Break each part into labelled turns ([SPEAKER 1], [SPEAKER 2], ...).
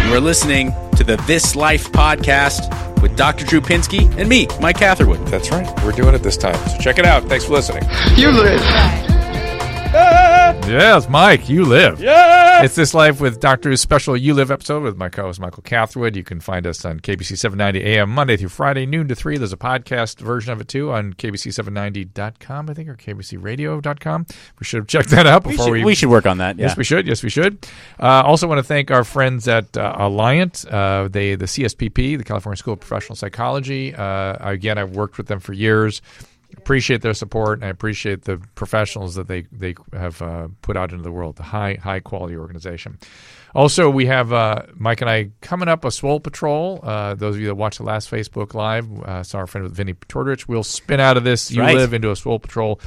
[SPEAKER 1] You're listening to the This Life podcast with Dr. Drew Pinsky and me, Mike Catherwood.
[SPEAKER 2] That's right. We're doing it this time. So check it out. Thanks for listening.
[SPEAKER 3] You live.
[SPEAKER 4] Yes, Mike, You Live.
[SPEAKER 2] Yeah!
[SPEAKER 4] It's This Life with Dr. Drew's special You Live episode with my co-host Michael Catherwood. You can find us on KBC 790 AM Monday through Friday, noon to 3. There's a podcast version of it too on KBC790.com, I think, or KBCradio.com. We should have checked that out before
[SPEAKER 1] we should work on that. Yeah.
[SPEAKER 4] Yes, we should. Yes, we should. Also want to thank our friends at Alliant, the CSPP, the California School of Professional Psychology. Again, I've worked with them for years. Appreciate their support, and I appreciate the professionals that they have put out into the world, the high quality organization. Also, we have Mike and I coming up a Swole Patrol. Those of you that watched the last Facebook Live saw our friend with Vinny Tortorich. We'll spin out of this You Live into a Swole Patrol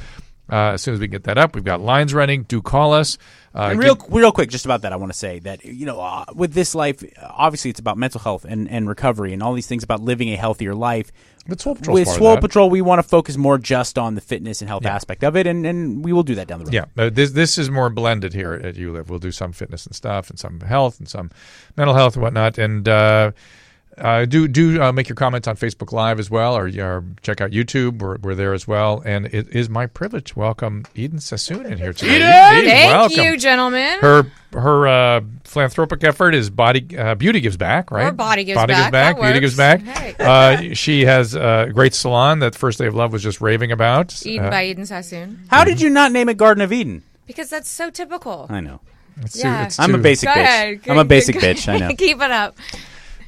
[SPEAKER 4] as soon as we get that up. We've got lines running. Do call us.
[SPEAKER 1] And real quick, just about that, I want to say that, with This Life, obviously it's about mental health and recovery and all these things about living a healthier life.
[SPEAKER 4] But Swole
[SPEAKER 1] With Swole Patrol, we want to focus more just on the fitness and health aspect of it, and we will do that down the road.
[SPEAKER 4] Yeah, this is more blended here at You Live. We'll do some fitness and stuff, and some health, and some mental health and whatnot. And do make your comments on Facebook Live as well, or check out YouTube. We're there as well. And it is my privilege to welcome Eden Sassoon in here today.
[SPEAKER 5] Thank you, gentlemen.
[SPEAKER 4] Her philanthropic effort is Beauty Gives Back, right?
[SPEAKER 5] Or Body Gives Back.
[SPEAKER 4] Beauty Gives Back.
[SPEAKER 5] Hey.
[SPEAKER 4] She has a great salon that First Day of Love was just raving about.
[SPEAKER 5] Eden by Eden Sassoon.
[SPEAKER 1] How did you not name it Garden of Eden?
[SPEAKER 5] Because that's so typical.
[SPEAKER 1] I know.
[SPEAKER 5] I'm
[SPEAKER 1] a basic bitch. I'm a basic bitch. I know.
[SPEAKER 5] Keep it up.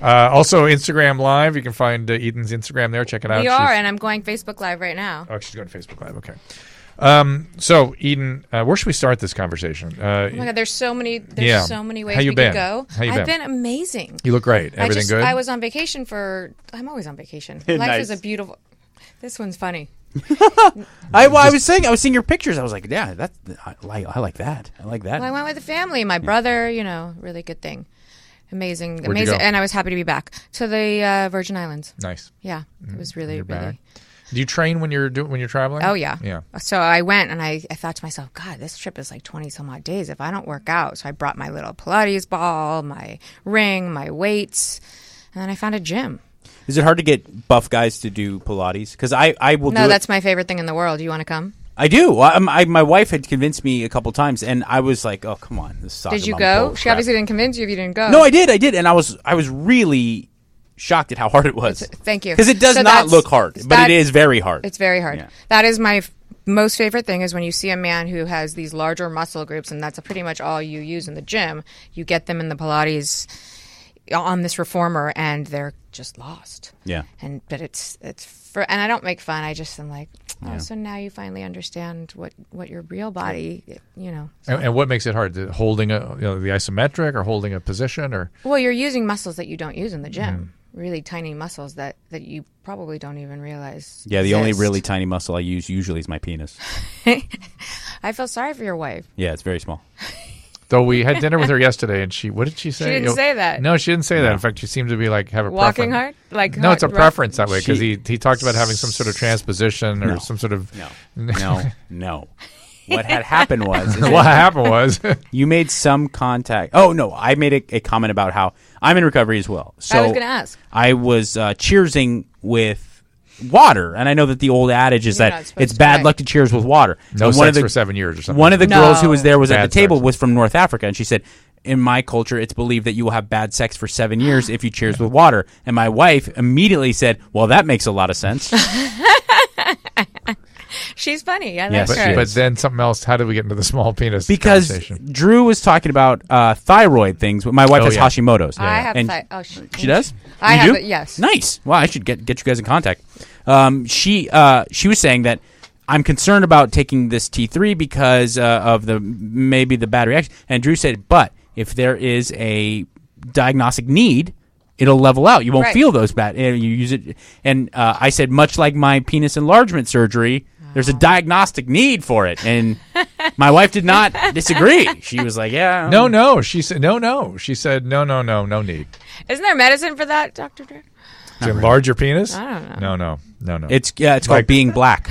[SPEAKER 4] Also, Instagram Live. You can find Eden's Instagram there. Check it out.
[SPEAKER 5] And I'm going Facebook Live right now.
[SPEAKER 4] Oh, she's going to Facebook Live. Okay. So, Eden, where should we start this conversation?
[SPEAKER 5] Oh my God, there's so many ways we could go. I've been amazing.
[SPEAKER 4] You look great. Everything good?
[SPEAKER 5] I was on vacation I'm always on vacation. Life is a beautiful. This one's funny.
[SPEAKER 1] I was seeing your pictures. I was like, yeah, I like that. I like that.
[SPEAKER 5] Well, I went with the family. My brother, really good thing. Amazing.
[SPEAKER 4] Where'd you go?
[SPEAKER 5] And I was happy to be back to the Virgin Islands.
[SPEAKER 4] Nice.
[SPEAKER 5] Yeah, it was really.
[SPEAKER 4] Do you train when you're traveling?
[SPEAKER 5] Oh yeah.
[SPEAKER 4] Yeah.
[SPEAKER 5] So I went and I thought to myself, God, this trip is like 20 some odd days if I don't work out. So I brought my little Pilates ball, my ring, my weights, and then I found a gym.
[SPEAKER 1] Is it hard to get buff guys to do Pilates? Because I will.
[SPEAKER 5] No, that's my favorite thing in the world. You want to come?
[SPEAKER 1] I do. My wife had convinced me a couple times, and I was like, "Oh, come on, this sucks."
[SPEAKER 5] Did you go? She obviously didn't convince you if you didn't go.
[SPEAKER 1] No, I did, and I was really shocked at how hard it was.
[SPEAKER 5] Thank you.
[SPEAKER 1] Because it does not look hard, but it is very hard.
[SPEAKER 5] It's very hard. Yeah. That is my most favorite thing is when you see a man who has these larger muscle groups, and that's pretty much all you use in the gym. You get them in the Pilates on this reformer, and they're just lost.
[SPEAKER 1] Yeah.
[SPEAKER 5] But it's and I don't make fun. I just am like, so now you finally understand what your real body, So.
[SPEAKER 4] And what makes it hard? Holding the isometric or holding a position or?
[SPEAKER 5] Well, you're using muscles that you don't use in the gym. Really tiny muscles that you probably don't even realize.
[SPEAKER 1] Yeah, the only really tiny muscle I use usually is my penis.
[SPEAKER 5] I feel sorry for your wife.
[SPEAKER 1] Yeah, it's very small.
[SPEAKER 4] Though we had dinner with her yesterday, and what did she say?
[SPEAKER 5] She didn't say that.
[SPEAKER 4] No, she didn't say that. In fact, she seemed to be have a
[SPEAKER 5] walking
[SPEAKER 4] preference.
[SPEAKER 5] hard.
[SPEAKER 4] No, it's a preference that way because he talked about having some sort of transposition or some sort of.
[SPEAKER 1] No. What had happened was you made some contact. Oh no, I made a comment about how I'm in recovery as well. So
[SPEAKER 5] I was going to ask.
[SPEAKER 1] I was cheersing with water, and I know that the old adage is that it's bad luck to cheers with water.
[SPEAKER 4] No sex for 7 years or something.
[SPEAKER 1] One of the girls who was there was at the table was from North Africa, and she said, in my culture, it's believed that you will have bad sex for 7 years if you cheers with water. And my wife immediately said, well, that makes a lot of sense.
[SPEAKER 5] She's funny. I like her.
[SPEAKER 4] But then something else. How did we get into the small penis
[SPEAKER 1] Because
[SPEAKER 4] conversation?
[SPEAKER 1] Drew was talking about thyroid things. My wife has Hashimoto's.
[SPEAKER 5] I have
[SPEAKER 1] she does?
[SPEAKER 5] I have it, yes.
[SPEAKER 1] Nice. Well, I should get you guys in contact. She was saying that I'm concerned about taking this T3 because of maybe the bad reaction. And Drew said, but if there is a diagnostic need, it'll level out. You won't feel those bad. You use it. And I said, much like my penis enlargement surgery, there's a diagnostic need for it. And my wife did not disagree. She was like, yeah.
[SPEAKER 4] No. She said, no. She said, no need.
[SPEAKER 5] Isn't there medicine for that, Dr. Drew?
[SPEAKER 4] To enlarge your penis?
[SPEAKER 5] I don't know.
[SPEAKER 4] No.
[SPEAKER 1] It's called being black.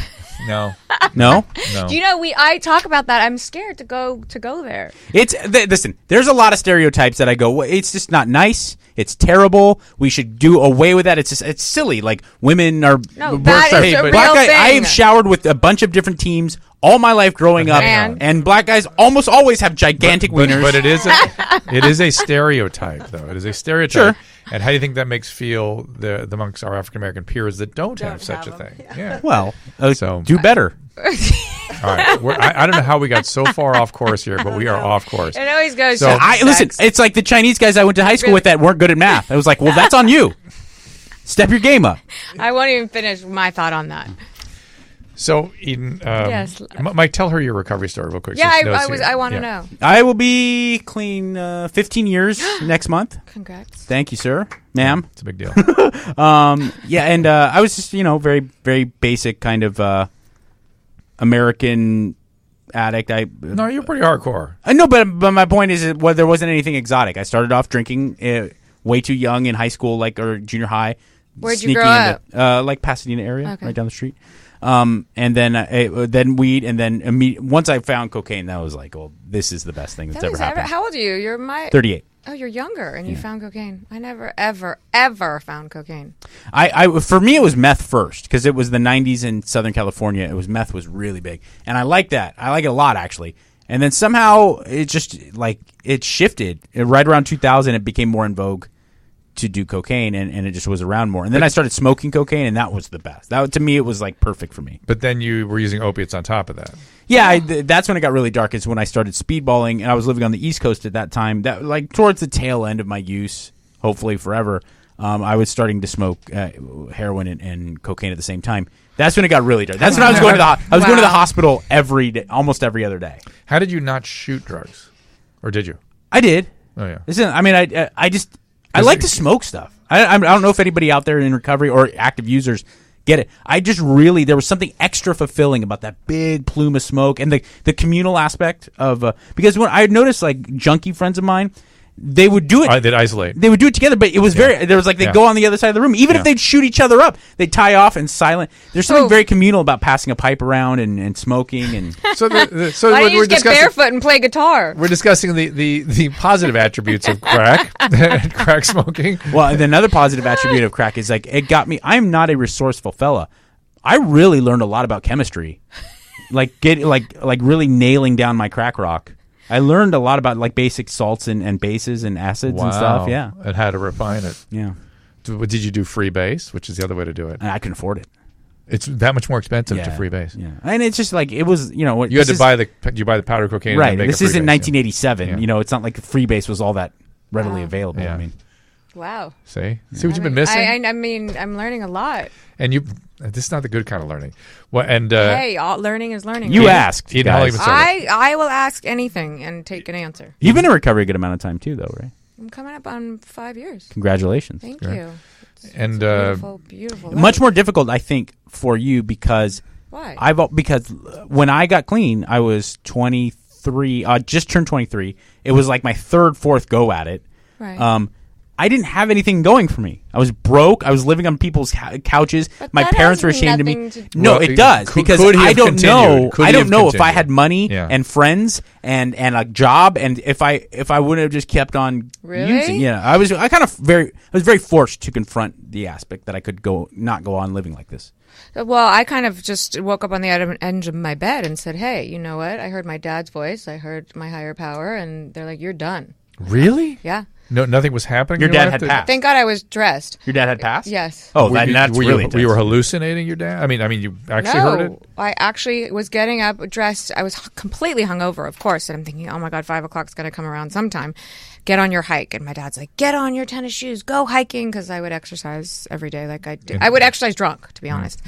[SPEAKER 4] No.
[SPEAKER 1] No.
[SPEAKER 4] No.
[SPEAKER 5] Do you know I talk about that? I'm scared to go there.
[SPEAKER 1] Listen, there's a lot of stereotypes that I go, well, it's just not nice. It's terrible. We should do away with that. It's silly. Like women are.
[SPEAKER 5] No, that is a real
[SPEAKER 1] guy,
[SPEAKER 5] thing.
[SPEAKER 1] I have showered with a bunch of different teams all my life growing up, and black guys almost always have gigantic wieners.
[SPEAKER 4] But it is a stereotype, though. It is a stereotype. Sure. And how do you think that makes feel the amongst our African American peers that don't have such a thing? Yeah.
[SPEAKER 1] Well, so do better.
[SPEAKER 4] All right. I don't know how we got so far off course here, but we are off course.
[SPEAKER 5] It always goes.
[SPEAKER 4] So
[SPEAKER 1] listen. It's like the Chinese guys I went to high school with that weren't good at math. I was like, well, that's on you. Step your game up.
[SPEAKER 5] I won't even finish my thought on that.
[SPEAKER 4] So, Eden,
[SPEAKER 5] yes.
[SPEAKER 4] Mike, tell her your recovery story real quick.
[SPEAKER 5] Yeah, I want to know.
[SPEAKER 1] I will be clean 15 years next month.
[SPEAKER 5] Congrats.
[SPEAKER 1] Thank you, sir, ma'am.
[SPEAKER 4] It's a big deal.
[SPEAKER 1] Yeah, and I was just, very, very basic kind of American addict.
[SPEAKER 4] No, you're pretty hardcore.
[SPEAKER 1] I know, but my point is that there wasn't anything exotic. I started off drinking way too young in high school, or junior high.
[SPEAKER 5] Where'd you grow up?
[SPEAKER 1] Like Pasadena area,
[SPEAKER 5] okay.
[SPEAKER 1] Right down the street. And then weed, and then once I found cocaine, that was like, well, this is the best thing that's ever happened.
[SPEAKER 5] How old are you? You're
[SPEAKER 1] 38.
[SPEAKER 5] Oh, you're younger, and you found cocaine. I never, ever, ever found cocaine.
[SPEAKER 1] For me, it was meth first, because it was the 90s in Southern California. Meth was really big, and I like that. I like it a lot, actually. And then somehow it just it shifted right around 2000. It became more in vogue to do cocaine, and it just was around more. And then I started smoking cocaine, and that was the best. That, to me, it was perfect for me.
[SPEAKER 4] But then you were using opiates on top of that.
[SPEAKER 1] Yeah, that's when it got really dark. Is when I started speedballing, and I was living on the East Coast at that time. That towards the tail end of my use, hopefully forever. I was starting to smoke heroin and cocaine at the same time. That's when it got really dark. That's when I was going to going to the hospital every day, almost every other day.
[SPEAKER 4] How did you not shoot drugs, or did you?
[SPEAKER 1] I did.
[SPEAKER 4] Oh yeah.
[SPEAKER 1] I like to smoke stuff. I don't know if anybody out there in recovery or active users get it. There was something extra fulfilling about that big plume of smoke and the communal aspect of because when I noticed junkie friends of mine, they would do it.
[SPEAKER 4] They'd isolate.
[SPEAKER 1] They would do it together, but it was there was they'd go on the other side of the room. Even if they'd shoot each other up, they'd tie off and silent. There's something very communal about passing a pipe around and smoking. And
[SPEAKER 4] so
[SPEAKER 5] why don't you just get barefoot and play guitar?
[SPEAKER 4] We're discussing the positive attributes of crack, crack smoking.
[SPEAKER 1] Well, and another positive attribute of crack is it got me. I'm not a resourceful fella. I really learned a lot about chemistry, really nailing down my crack rock. I learned a lot about basic salts and bases and acids and stuff. Yeah,
[SPEAKER 4] and how to refine it.
[SPEAKER 1] Yeah.
[SPEAKER 4] Did you do freebase, which is the other way to do it?
[SPEAKER 1] I couldn't afford it.
[SPEAKER 4] It's that much more expensive to freebase.
[SPEAKER 1] Yeah, and it's just it was
[SPEAKER 4] you had to buy the powder cocaine.
[SPEAKER 1] Right.
[SPEAKER 4] And make
[SPEAKER 1] this isn't 1987.
[SPEAKER 4] Yeah.
[SPEAKER 1] It's not like freebase was all that readily available.
[SPEAKER 4] Yeah.
[SPEAKER 1] I mean.
[SPEAKER 5] Wow.
[SPEAKER 4] See what you've been missing.
[SPEAKER 5] I mean, I'm learning a lot.
[SPEAKER 4] And this is not the good kind of learning. Well, and
[SPEAKER 5] learning is learning.
[SPEAKER 1] You asked.
[SPEAKER 4] Guys.
[SPEAKER 5] I will ask anything and take an answer.
[SPEAKER 1] You've been in recovery a good amount of time too, though, right?
[SPEAKER 5] I'm coming up on 5 years.
[SPEAKER 1] Congratulations.
[SPEAKER 5] Thank you.
[SPEAKER 4] And
[SPEAKER 5] beautiful.
[SPEAKER 1] Much more difficult, I think, for you because
[SPEAKER 5] why?
[SPEAKER 1] Because when I got clean, I was 23. Just turned 23. It was my third, fourth go at it.
[SPEAKER 5] Right.
[SPEAKER 1] I didn't have anything going for me. I was broke. I was living on people's couches.
[SPEAKER 5] But
[SPEAKER 1] my parents were ashamed of me. No, it does because I don't know. I don't know if I had money and friends and a job, and if I wouldn't have just kept on using. Yeah, I was very forced to confront the aspect that I could not go on living like this.
[SPEAKER 5] Well, I kind of just woke up on the edge of my bed and said, "Hey, you know what? I heard my dad's voice. I heard my higher power, and they're like, you're done."
[SPEAKER 4] Really?
[SPEAKER 5] Yeah.
[SPEAKER 4] No, nothing was happening.
[SPEAKER 1] Your dad had passed.
[SPEAKER 5] Thank God I was dressed.
[SPEAKER 1] Your dad had passed?
[SPEAKER 5] Yes.
[SPEAKER 1] Oh, that's really intense.
[SPEAKER 4] Were you hallucinating your dad? I mean, you actually heard it?
[SPEAKER 5] I actually was getting up, dressed. I was completely hungover, of course. And I'm thinking, oh my God, 5 o'clock's going to come around sometime. Get on your hike. And my dad's like, get on your tennis shoes, go hiking. Because I would exercise every day like I did. I would exercise drunk, to be honest.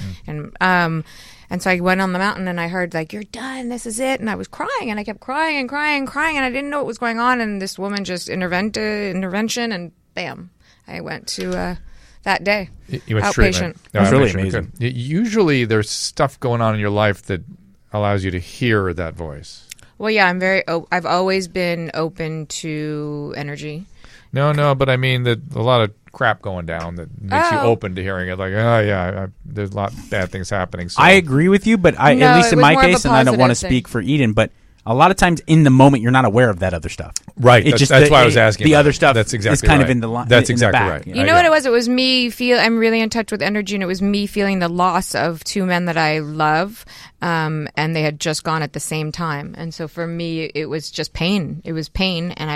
[SPEAKER 5] And so I went on the mountain and I heard you're done, this is it. And I was crying and I kept crying and crying and crying and I didn't know what was going on. And this woman just intervention and bam, I went to that day.
[SPEAKER 4] You went
[SPEAKER 5] outpatient.
[SPEAKER 1] That's really amazing.
[SPEAKER 4] Usually there's stuff going on in your life that allows you to hear that voice.
[SPEAKER 5] Well, yeah, I'm very. I've always been open to energy.
[SPEAKER 4] No, but I mean that a lot of crap going down that makes you open to hearing it. Like, there's a lot of bad things happening. So.
[SPEAKER 1] I agree with you, but
[SPEAKER 5] No,
[SPEAKER 1] at least
[SPEAKER 5] it
[SPEAKER 1] in
[SPEAKER 5] was
[SPEAKER 1] my
[SPEAKER 5] more of a
[SPEAKER 1] case, and I don't want to
[SPEAKER 5] positive thing.
[SPEAKER 1] speak for Eden, but a lot of times in the moment you're not aware of that other stuff.
[SPEAKER 4] Right. That's why I was asking.
[SPEAKER 1] The
[SPEAKER 4] about
[SPEAKER 1] other
[SPEAKER 4] it.
[SPEAKER 1] stuff
[SPEAKER 4] That's exactly
[SPEAKER 1] is kind
[SPEAKER 4] right.
[SPEAKER 1] of in the line.
[SPEAKER 4] That's
[SPEAKER 1] in
[SPEAKER 4] exactly
[SPEAKER 1] the back,
[SPEAKER 4] right.
[SPEAKER 1] you know?
[SPEAKER 5] You know what it was? It was me I'm really in touch with energy, and it was me feeling the loss of two men that I love, and they had just gone at the same time. And so for me, it was just pain. It was pain, and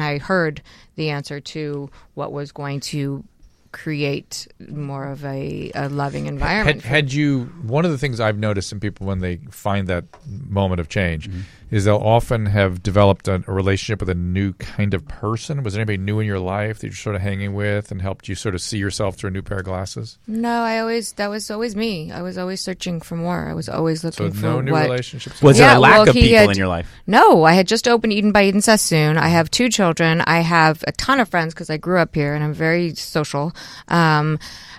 [SPEAKER 5] I heard the answer to what was going to create more of a loving environment.
[SPEAKER 4] Had you, one of the things I've noticed in people when they find that moment of change is they'll often have developed a relationship with a new kind of person. Was there anybody new in your life that you're sort of hanging with and helped you sort of see yourself through a new pair of glasses?
[SPEAKER 5] No, that was always me. I was always searching for more. I was always looking for
[SPEAKER 4] no new
[SPEAKER 5] what.
[SPEAKER 4] relationships?
[SPEAKER 1] Was there a lack of
[SPEAKER 5] he
[SPEAKER 1] people
[SPEAKER 5] had-
[SPEAKER 1] in your life?
[SPEAKER 5] No, I had just opened Eden by Eden Sassoon. I have 2 children. I have a ton of friends because I grew up here and I'm very social.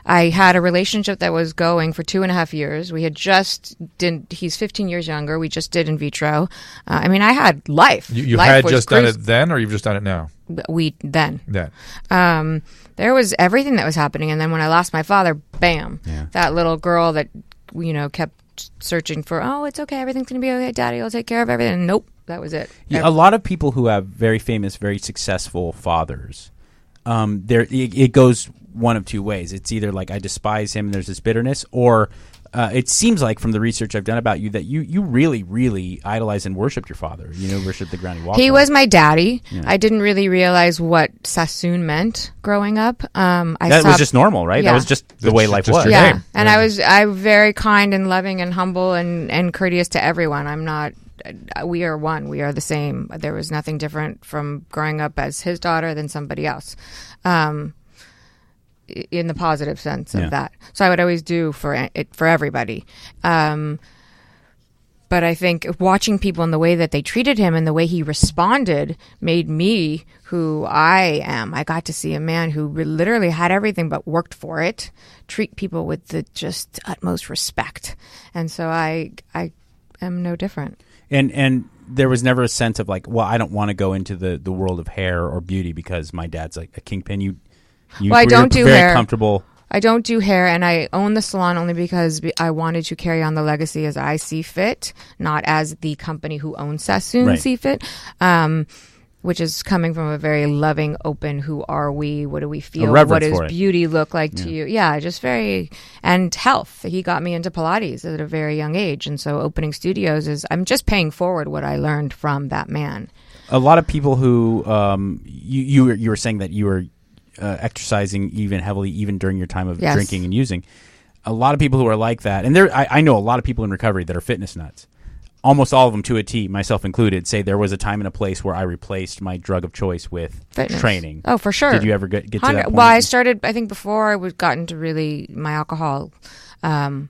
[SPEAKER 5] I had a relationship that was going for 2.5 years. We had he's 15 years younger. We just did in vitro. I mean, I had life.
[SPEAKER 4] You
[SPEAKER 5] Life
[SPEAKER 4] had
[SPEAKER 5] was
[SPEAKER 4] just done it then, or you've just done it now?
[SPEAKER 5] Then.
[SPEAKER 4] Then.
[SPEAKER 5] There was everything that was happening. And then when I lost my father, bam, that little girl that, kept searching for, oh, it's okay. Everything's going to be okay. Daddy will take care of everything. And nope, that was it.
[SPEAKER 1] Yeah, a lot of people who have very famous, very successful fathers, it goes one of two ways. It's either like I despise him and there's this bitterness, or it seems like from the research I've done about you that you really, really idolize and worshipped your father. Worshipped the ground he walked on.
[SPEAKER 5] He was my daddy.
[SPEAKER 1] Yeah.
[SPEAKER 5] I didn't really realize what Sassoon meant growing up.
[SPEAKER 1] That was just normal, right?
[SPEAKER 5] Yeah.
[SPEAKER 1] That was just the way life
[SPEAKER 4] just
[SPEAKER 1] was.
[SPEAKER 4] your
[SPEAKER 5] Yeah,
[SPEAKER 4] name.
[SPEAKER 5] and I'm very kind and loving and humble and courteous to everyone. I'm not. We are one. We are the same. There was nothing different from growing up as his daughter than somebody else, in the positive sense of that. So I would always do for everybody. But I think watching people and the way that they treated him and the way he responded made me who I am. I got to see a man who literally had everything but worked for it, treat people with the just utmost respect. And so I am no different.
[SPEAKER 1] And there was never a sense of like, well, I don't want to go into the world of hair or beauty because my dad's like a kingpin.
[SPEAKER 5] I don't do
[SPEAKER 1] very
[SPEAKER 5] hair.
[SPEAKER 1] Comfortable.
[SPEAKER 5] I don't do hair, and I own the salon only because I wanted to carry on the legacy as I see fit, not as the company who owns Sassoon see fit, which is coming from a very loving, open, who are we, what do we feel, what does beauty look like to you? Yeah, just and health. He got me into Pilates at a very young age, and so opening studios I'm just paying forward what I learned from that man.
[SPEAKER 1] A lot of people who, you were saying that you were exercising even heavily, even during your time of drinking and using. A lot of people who are like that, and I know a lot of people in recovery that are fitness nuts. Almost all of them, to a T, myself included, say there was a time and a place where I replaced my drug of choice with
[SPEAKER 5] fitness.
[SPEAKER 1] Training.
[SPEAKER 5] Oh, for sure.
[SPEAKER 1] Did you ever get to that point?
[SPEAKER 5] Well, I started, I think before I got into really my alcohol, I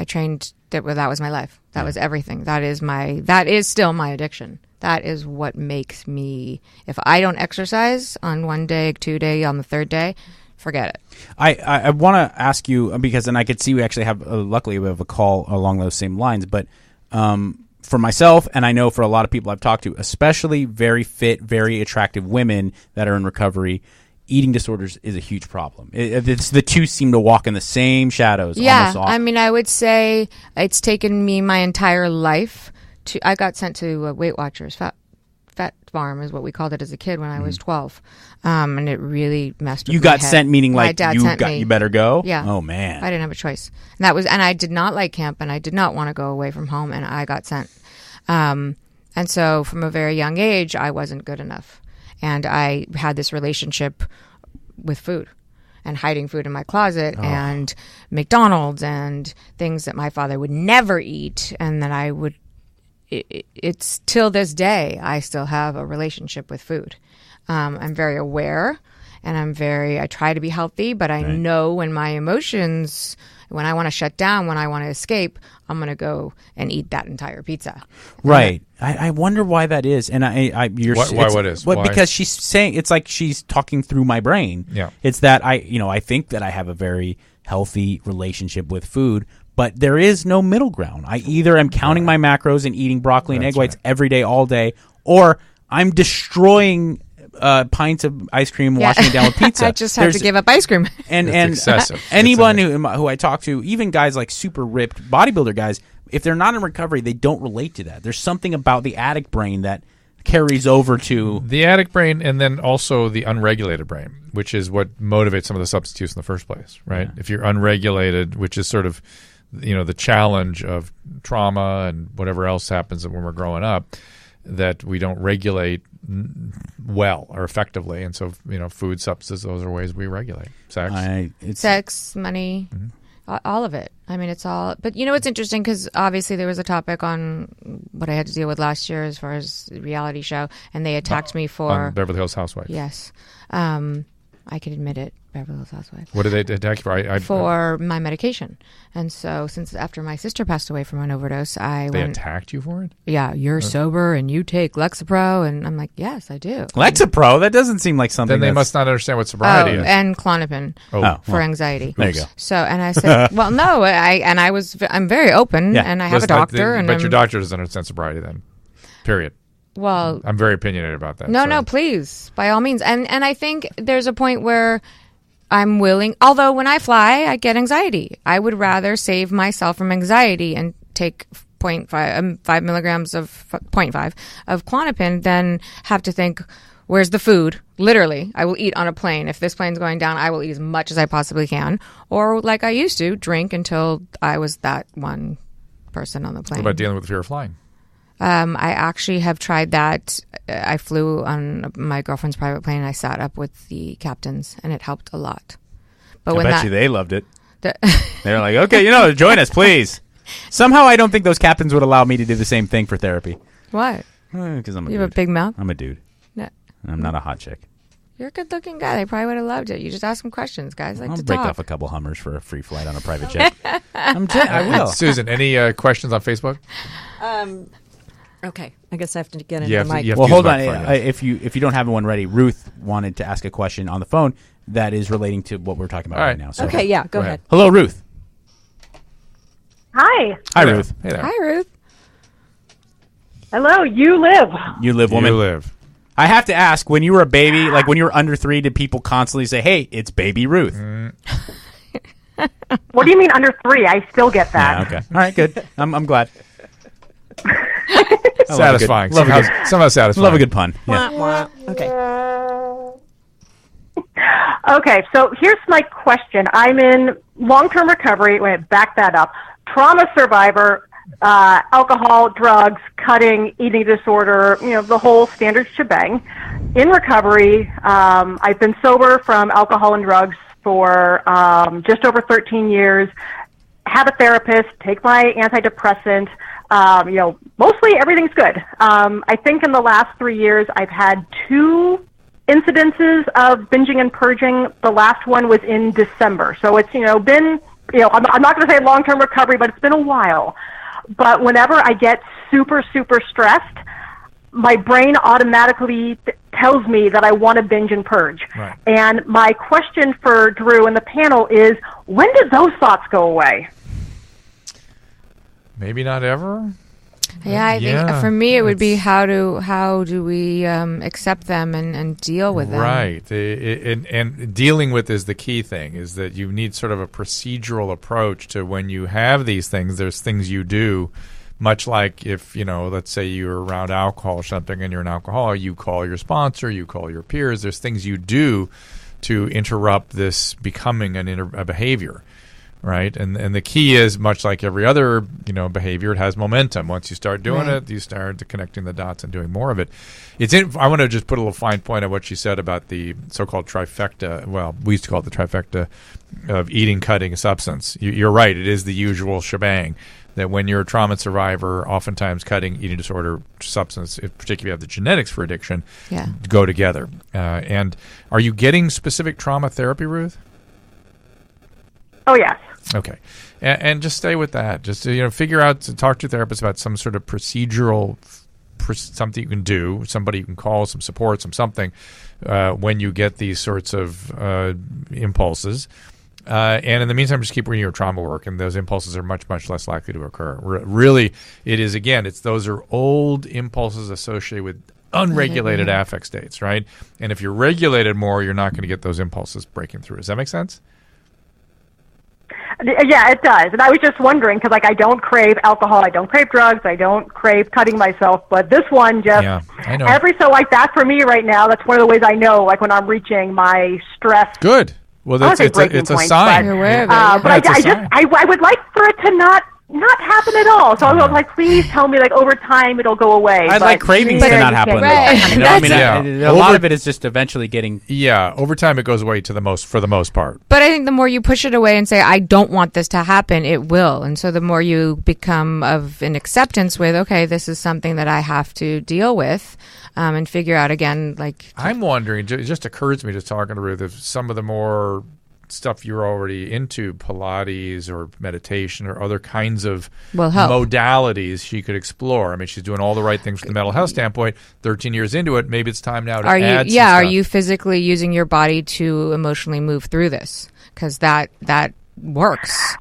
[SPEAKER 5] trained, that was my life. That was everything. That is still my addiction. That is what makes me, if I don't exercise on 1 day, 2 day, on the 3rd day, forget it.
[SPEAKER 1] I want to ask you, because, and I could see we actually have, luckily we have a call along those same lines, but for myself, and I know for a lot of people I've talked to, especially very fit, very attractive women that are in recovery, eating disorders is a huge problem. It's the two seem to walk in the same shadows.
[SPEAKER 5] Yeah,
[SPEAKER 1] almost often.
[SPEAKER 5] I mean, I would say it's taken me my entire life I got sent to Weight Watchers, Fat Farm is what we called it as a kid when I was 12, and it really messed with
[SPEAKER 1] you
[SPEAKER 5] my
[SPEAKER 1] got
[SPEAKER 5] head.
[SPEAKER 1] sent, meaning
[SPEAKER 5] My
[SPEAKER 1] like
[SPEAKER 5] dad sent me.
[SPEAKER 1] you better go.
[SPEAKER 5] Yeah.
[SPEAKER 1] Oh man.
[SPEAKER 5] I didn't have a choice, and I did not like camp, and I did not want to go away from home, and I got sent. And so from a very young age, I wasn't good enough, and I had this relationship with food. And hiding food in my closet and McDonald's and things that my father would never eat, and that I would. It's till this day I still have a relationship with food. I'm very aware, and I try to be healthy, but I know when my emotions, when I want to shut down, when I want to escape, I'm going to go and eat that entire pizza.
[SPEAKER 1] Right. I wonder why that is. And because she's saying, it's like she's talking through my brain.
[SPEAKER 4] Yeah.
[SPEAKER 1] It's that I think that I have a very healthy relationship with food, But there is no middle ground. I either am counting my macros and eating broccoli and egg whites every day, all day, or I'm destroying pints of ice cream, washing it down with pizza.
[SPEAKER 5] I just have to give up ice cream.
[SPEAKER 1] And
[SPEAKER 4] excessive.
[SPEAKER 1] anyone who I talk to, even guys like super ripped bodybuilder guys, if they're not in recovery, they don't relate to that. There's something about the addict brain that carries over to
[SPEAKER 4] the addict brain, and then also the unregulated brain, which is what motivates some of the substitutes in the first place, right? If you're unregulated, which is sort of, the challenge of trauma and whatever else happens when we're growing up, that we don't regulate well or effectively, and so food, substances, those are ways we regulate.
[SPEAKER 5] Sex, money. Mm-hmm. All of it. I mean, it's all. But it's interesting because obviously there was a topic on what I had to deal with last year as far as the reality show, and they attacked me for
[SPEAKER 4] on Beverly Hills Housewives.
[SPEAKER 5] Yes, I can admit it. Beverly Hills Housewives.
[SPEAKER 4] What did they attack you for?
[SPEAKER 5] For my medication. And so, since after my sister passed away from an overdose,
[SPEAKER 4] They attacked you for it?
[SPEAKER 5] Yeah, you're sober and you take Lexapro, and I'm like, yes, I do.
[SPEAKER 1] Lexapro? That doesn't seem like something.
[SPEAKER 4] Then they must not understand what sobriety is.
[SPEAKER 5] And Klonopin for anxiety.
[SPEAKER 1] There you go.
[SPEAKER 5] So, and I said, well, no, I'm very open, and I have a doctor,
[SPEAKER 4] but your doctor doesn't understand sobriety then. Period.
[SPEAKER 5] Well,
[SPEAKER 4] I'm very opinionated about that.
[SPEAKER 5] No, please, by all means. And I think there's a point where I'm willing, although when I fly, I get anxiety. I would rather save myself from anxiety and take 5 milligrams of 0.5 of Klonopin than have to think, where's the food? Literally, I will eat on a plane. If this plane's going down, I will eat as much as I possibly can. Or like I used to, drink until I was that one person on the plane.
[SPEAKER 4] What about dealing with the fear of flying?
[SPEAKER 5] I actually have tried that. I flew on my girlfriend's private plane, and I sat up with the captains, and it helped a lot. But
[SPEAKER 1] I bet you they loved it. They're like, okay, join us, please. Somehow I don't think those captains would allow me to do the same thing for therapy.
[SPEAKER 5] Why?
[SPEAKER 1] Because I'm a dude.
[SPEAKER 5] You have a big mouth?
[SPEAKER 1] I'm a dude.
[SPEAKER 5] No.
[SPEAKER 1] I'm not a hot chick.
[SPEAKER 5] You're a good-looking guy. They probably would have loved it. You just ask them questions. Guys like
[SPEAKER 1] I'll
[SPEAKER 5] to
[SPEAKER 1] break
[SPEAKER 5] talk.
[SPEAKER 1] off a couple Hummers for a free flight on a private jet. I will.
[SPEAKER 4] Susan, any questions on Facebook?
[SPEAKER 3] Okay, I guess I have to get into the mic.
[SPEAKER 1] Well, hold on. If you don't have one ready, Ruth wanted to ask a question on the phone that is relating to what we're talking about right now. So
[SPEAKER 3] okay, yeah, go ahead.
[SPEAKER 1] Hello, Ruth.
[SPEAKER 6] Hi.
[SPEAKER 1] Hi, Ruth.
[SPEAKER 4] Hey there.
[SPEAKER 5] Hi, Ruth.
[SPEAKER 6] Hello. You live.
[SPEAKER 1] You live, woman.
[SPEAKER 4] You live.
[SPEAKER 1] I have to ask, when you were a baby, like when you were under 3, did people constantly say, "Hey, it's baby Ruth"?
[SPEAKER 6] What do you mean under 3? I still get that.
[SPEAKER 1] Yeah, okay. All right, good. I'm glad.
[SPEAKER 4] Satisfying. Somehow satisfying.
[SPEAKER 1] Love a good pun. Yeah.
[SPEAKER 3] Wah, wah. Okay.
[SPEAKER 6] Okay, so here's my question. I'm in long-term recovery. Wait, back that up. Trauma survivor, alcohol, drugs, cutting, eating disorder, the whole standard shebang. In recovery, I've been sober from alcohol and drugs for just over 13 years. Have a therapist, take my antidepressant. Mostly everything's good. I think in the last 3 years, I've had 2 incidences of binging and purging. The last one was in December. So it's, been, I'm not going to say long-term recovery, but it's been a while. But whenever I get super, super stressed, my brain automatically tells me that I want to binge and purge.
[SPEAKER 4] Right.
[SPEAKER 6] And my question for Drew and the panel is, when did those thoughts go away?
[SPEAKER 4] Maybe not ever.
[SPEAKER 5] Yeah, I think for me it would be how do we accept them and deal with them?
[SPEAKER 4] Right, and dealing with is the key thing. Is that you need sort of a procedural approach to when you have these things. There's things you do, much like if let's say you're around alcohol or something, and you're an alcoholic, you call your sponsor, you call your peers. There's things you do to interrupt this becoming a behavior. Right, and the key is, much like every other behavior, it has momentum. Once you start doing it, you start connecting the dots and doing more of it. I want to just put a little fine point on what she said about the so-called trifecta. Well, we used to call it the trifecta of eating, cutting, substance. You're right; it is the usual shebang. That when you're a trauma survivor, oftentimes cutting, eating disorder, substance, particularly if you have the genetics for addiction, go together. And are you getting specific trauma therapy, Ruth?
[SPEAKER 6] Oh, yes.
[SPEAKER 4] Okay. And just stay with that. Just figure out, to talk to your therapist about some sort of procedural, something you can do, somebody you can call, some support, something, when you get these sorts of impulses. And in the meantime, just keep doing your trauma work, and those impulses are much, much less likely to occur. Really, it is, again, those are old impulses associated with unregulated affect states, right? And if you're regulated more, you're not going to get those impulses breaking through. Does that make sense?
[SPEAKER 6] Yeah, it does. And I was just wondering, because I don't crave alcohol, I don't crave drugs, I don't crave cutting myself, but this one just,
[SPEAKER 4] I know.
[SPEAKER 6] every so that for me right now, that's one of the ways I know, when I'm reaching my stress.
[SPEAKER 4] Good. Well, it's a sign.
[SPEAKER 5] You're aware of it,
[SPEAKER 6] But I would like for it to not happen at all. So I was like, please tell me, over time it'll go away.
[SPEAKER 1] I'd like cravings to not happen at all. A lot of it is just eventually getting.
[SPEAKER 4] Yeah, over time it goes away for the most part.
[SPEAKER 5] But I think the more you push it away and say, I don't want this to happen, it will. And so the more you become of an acceptance with, okay, this is something that I have to deal with, and figure out again,
[SPEAKER 4] I'm wondering, it just occurs to me just talking to Ruth, if some of the more stuff you're already into, Pilates or meditation or other kinds of modalities she could explore. I mean, she's doing all the right things from the mental health standpoint. 13 years into it, maybe it's time now to add some stuff.
[SPEAKER 5] Are you physically using your body to emotionally move through this? Because that works.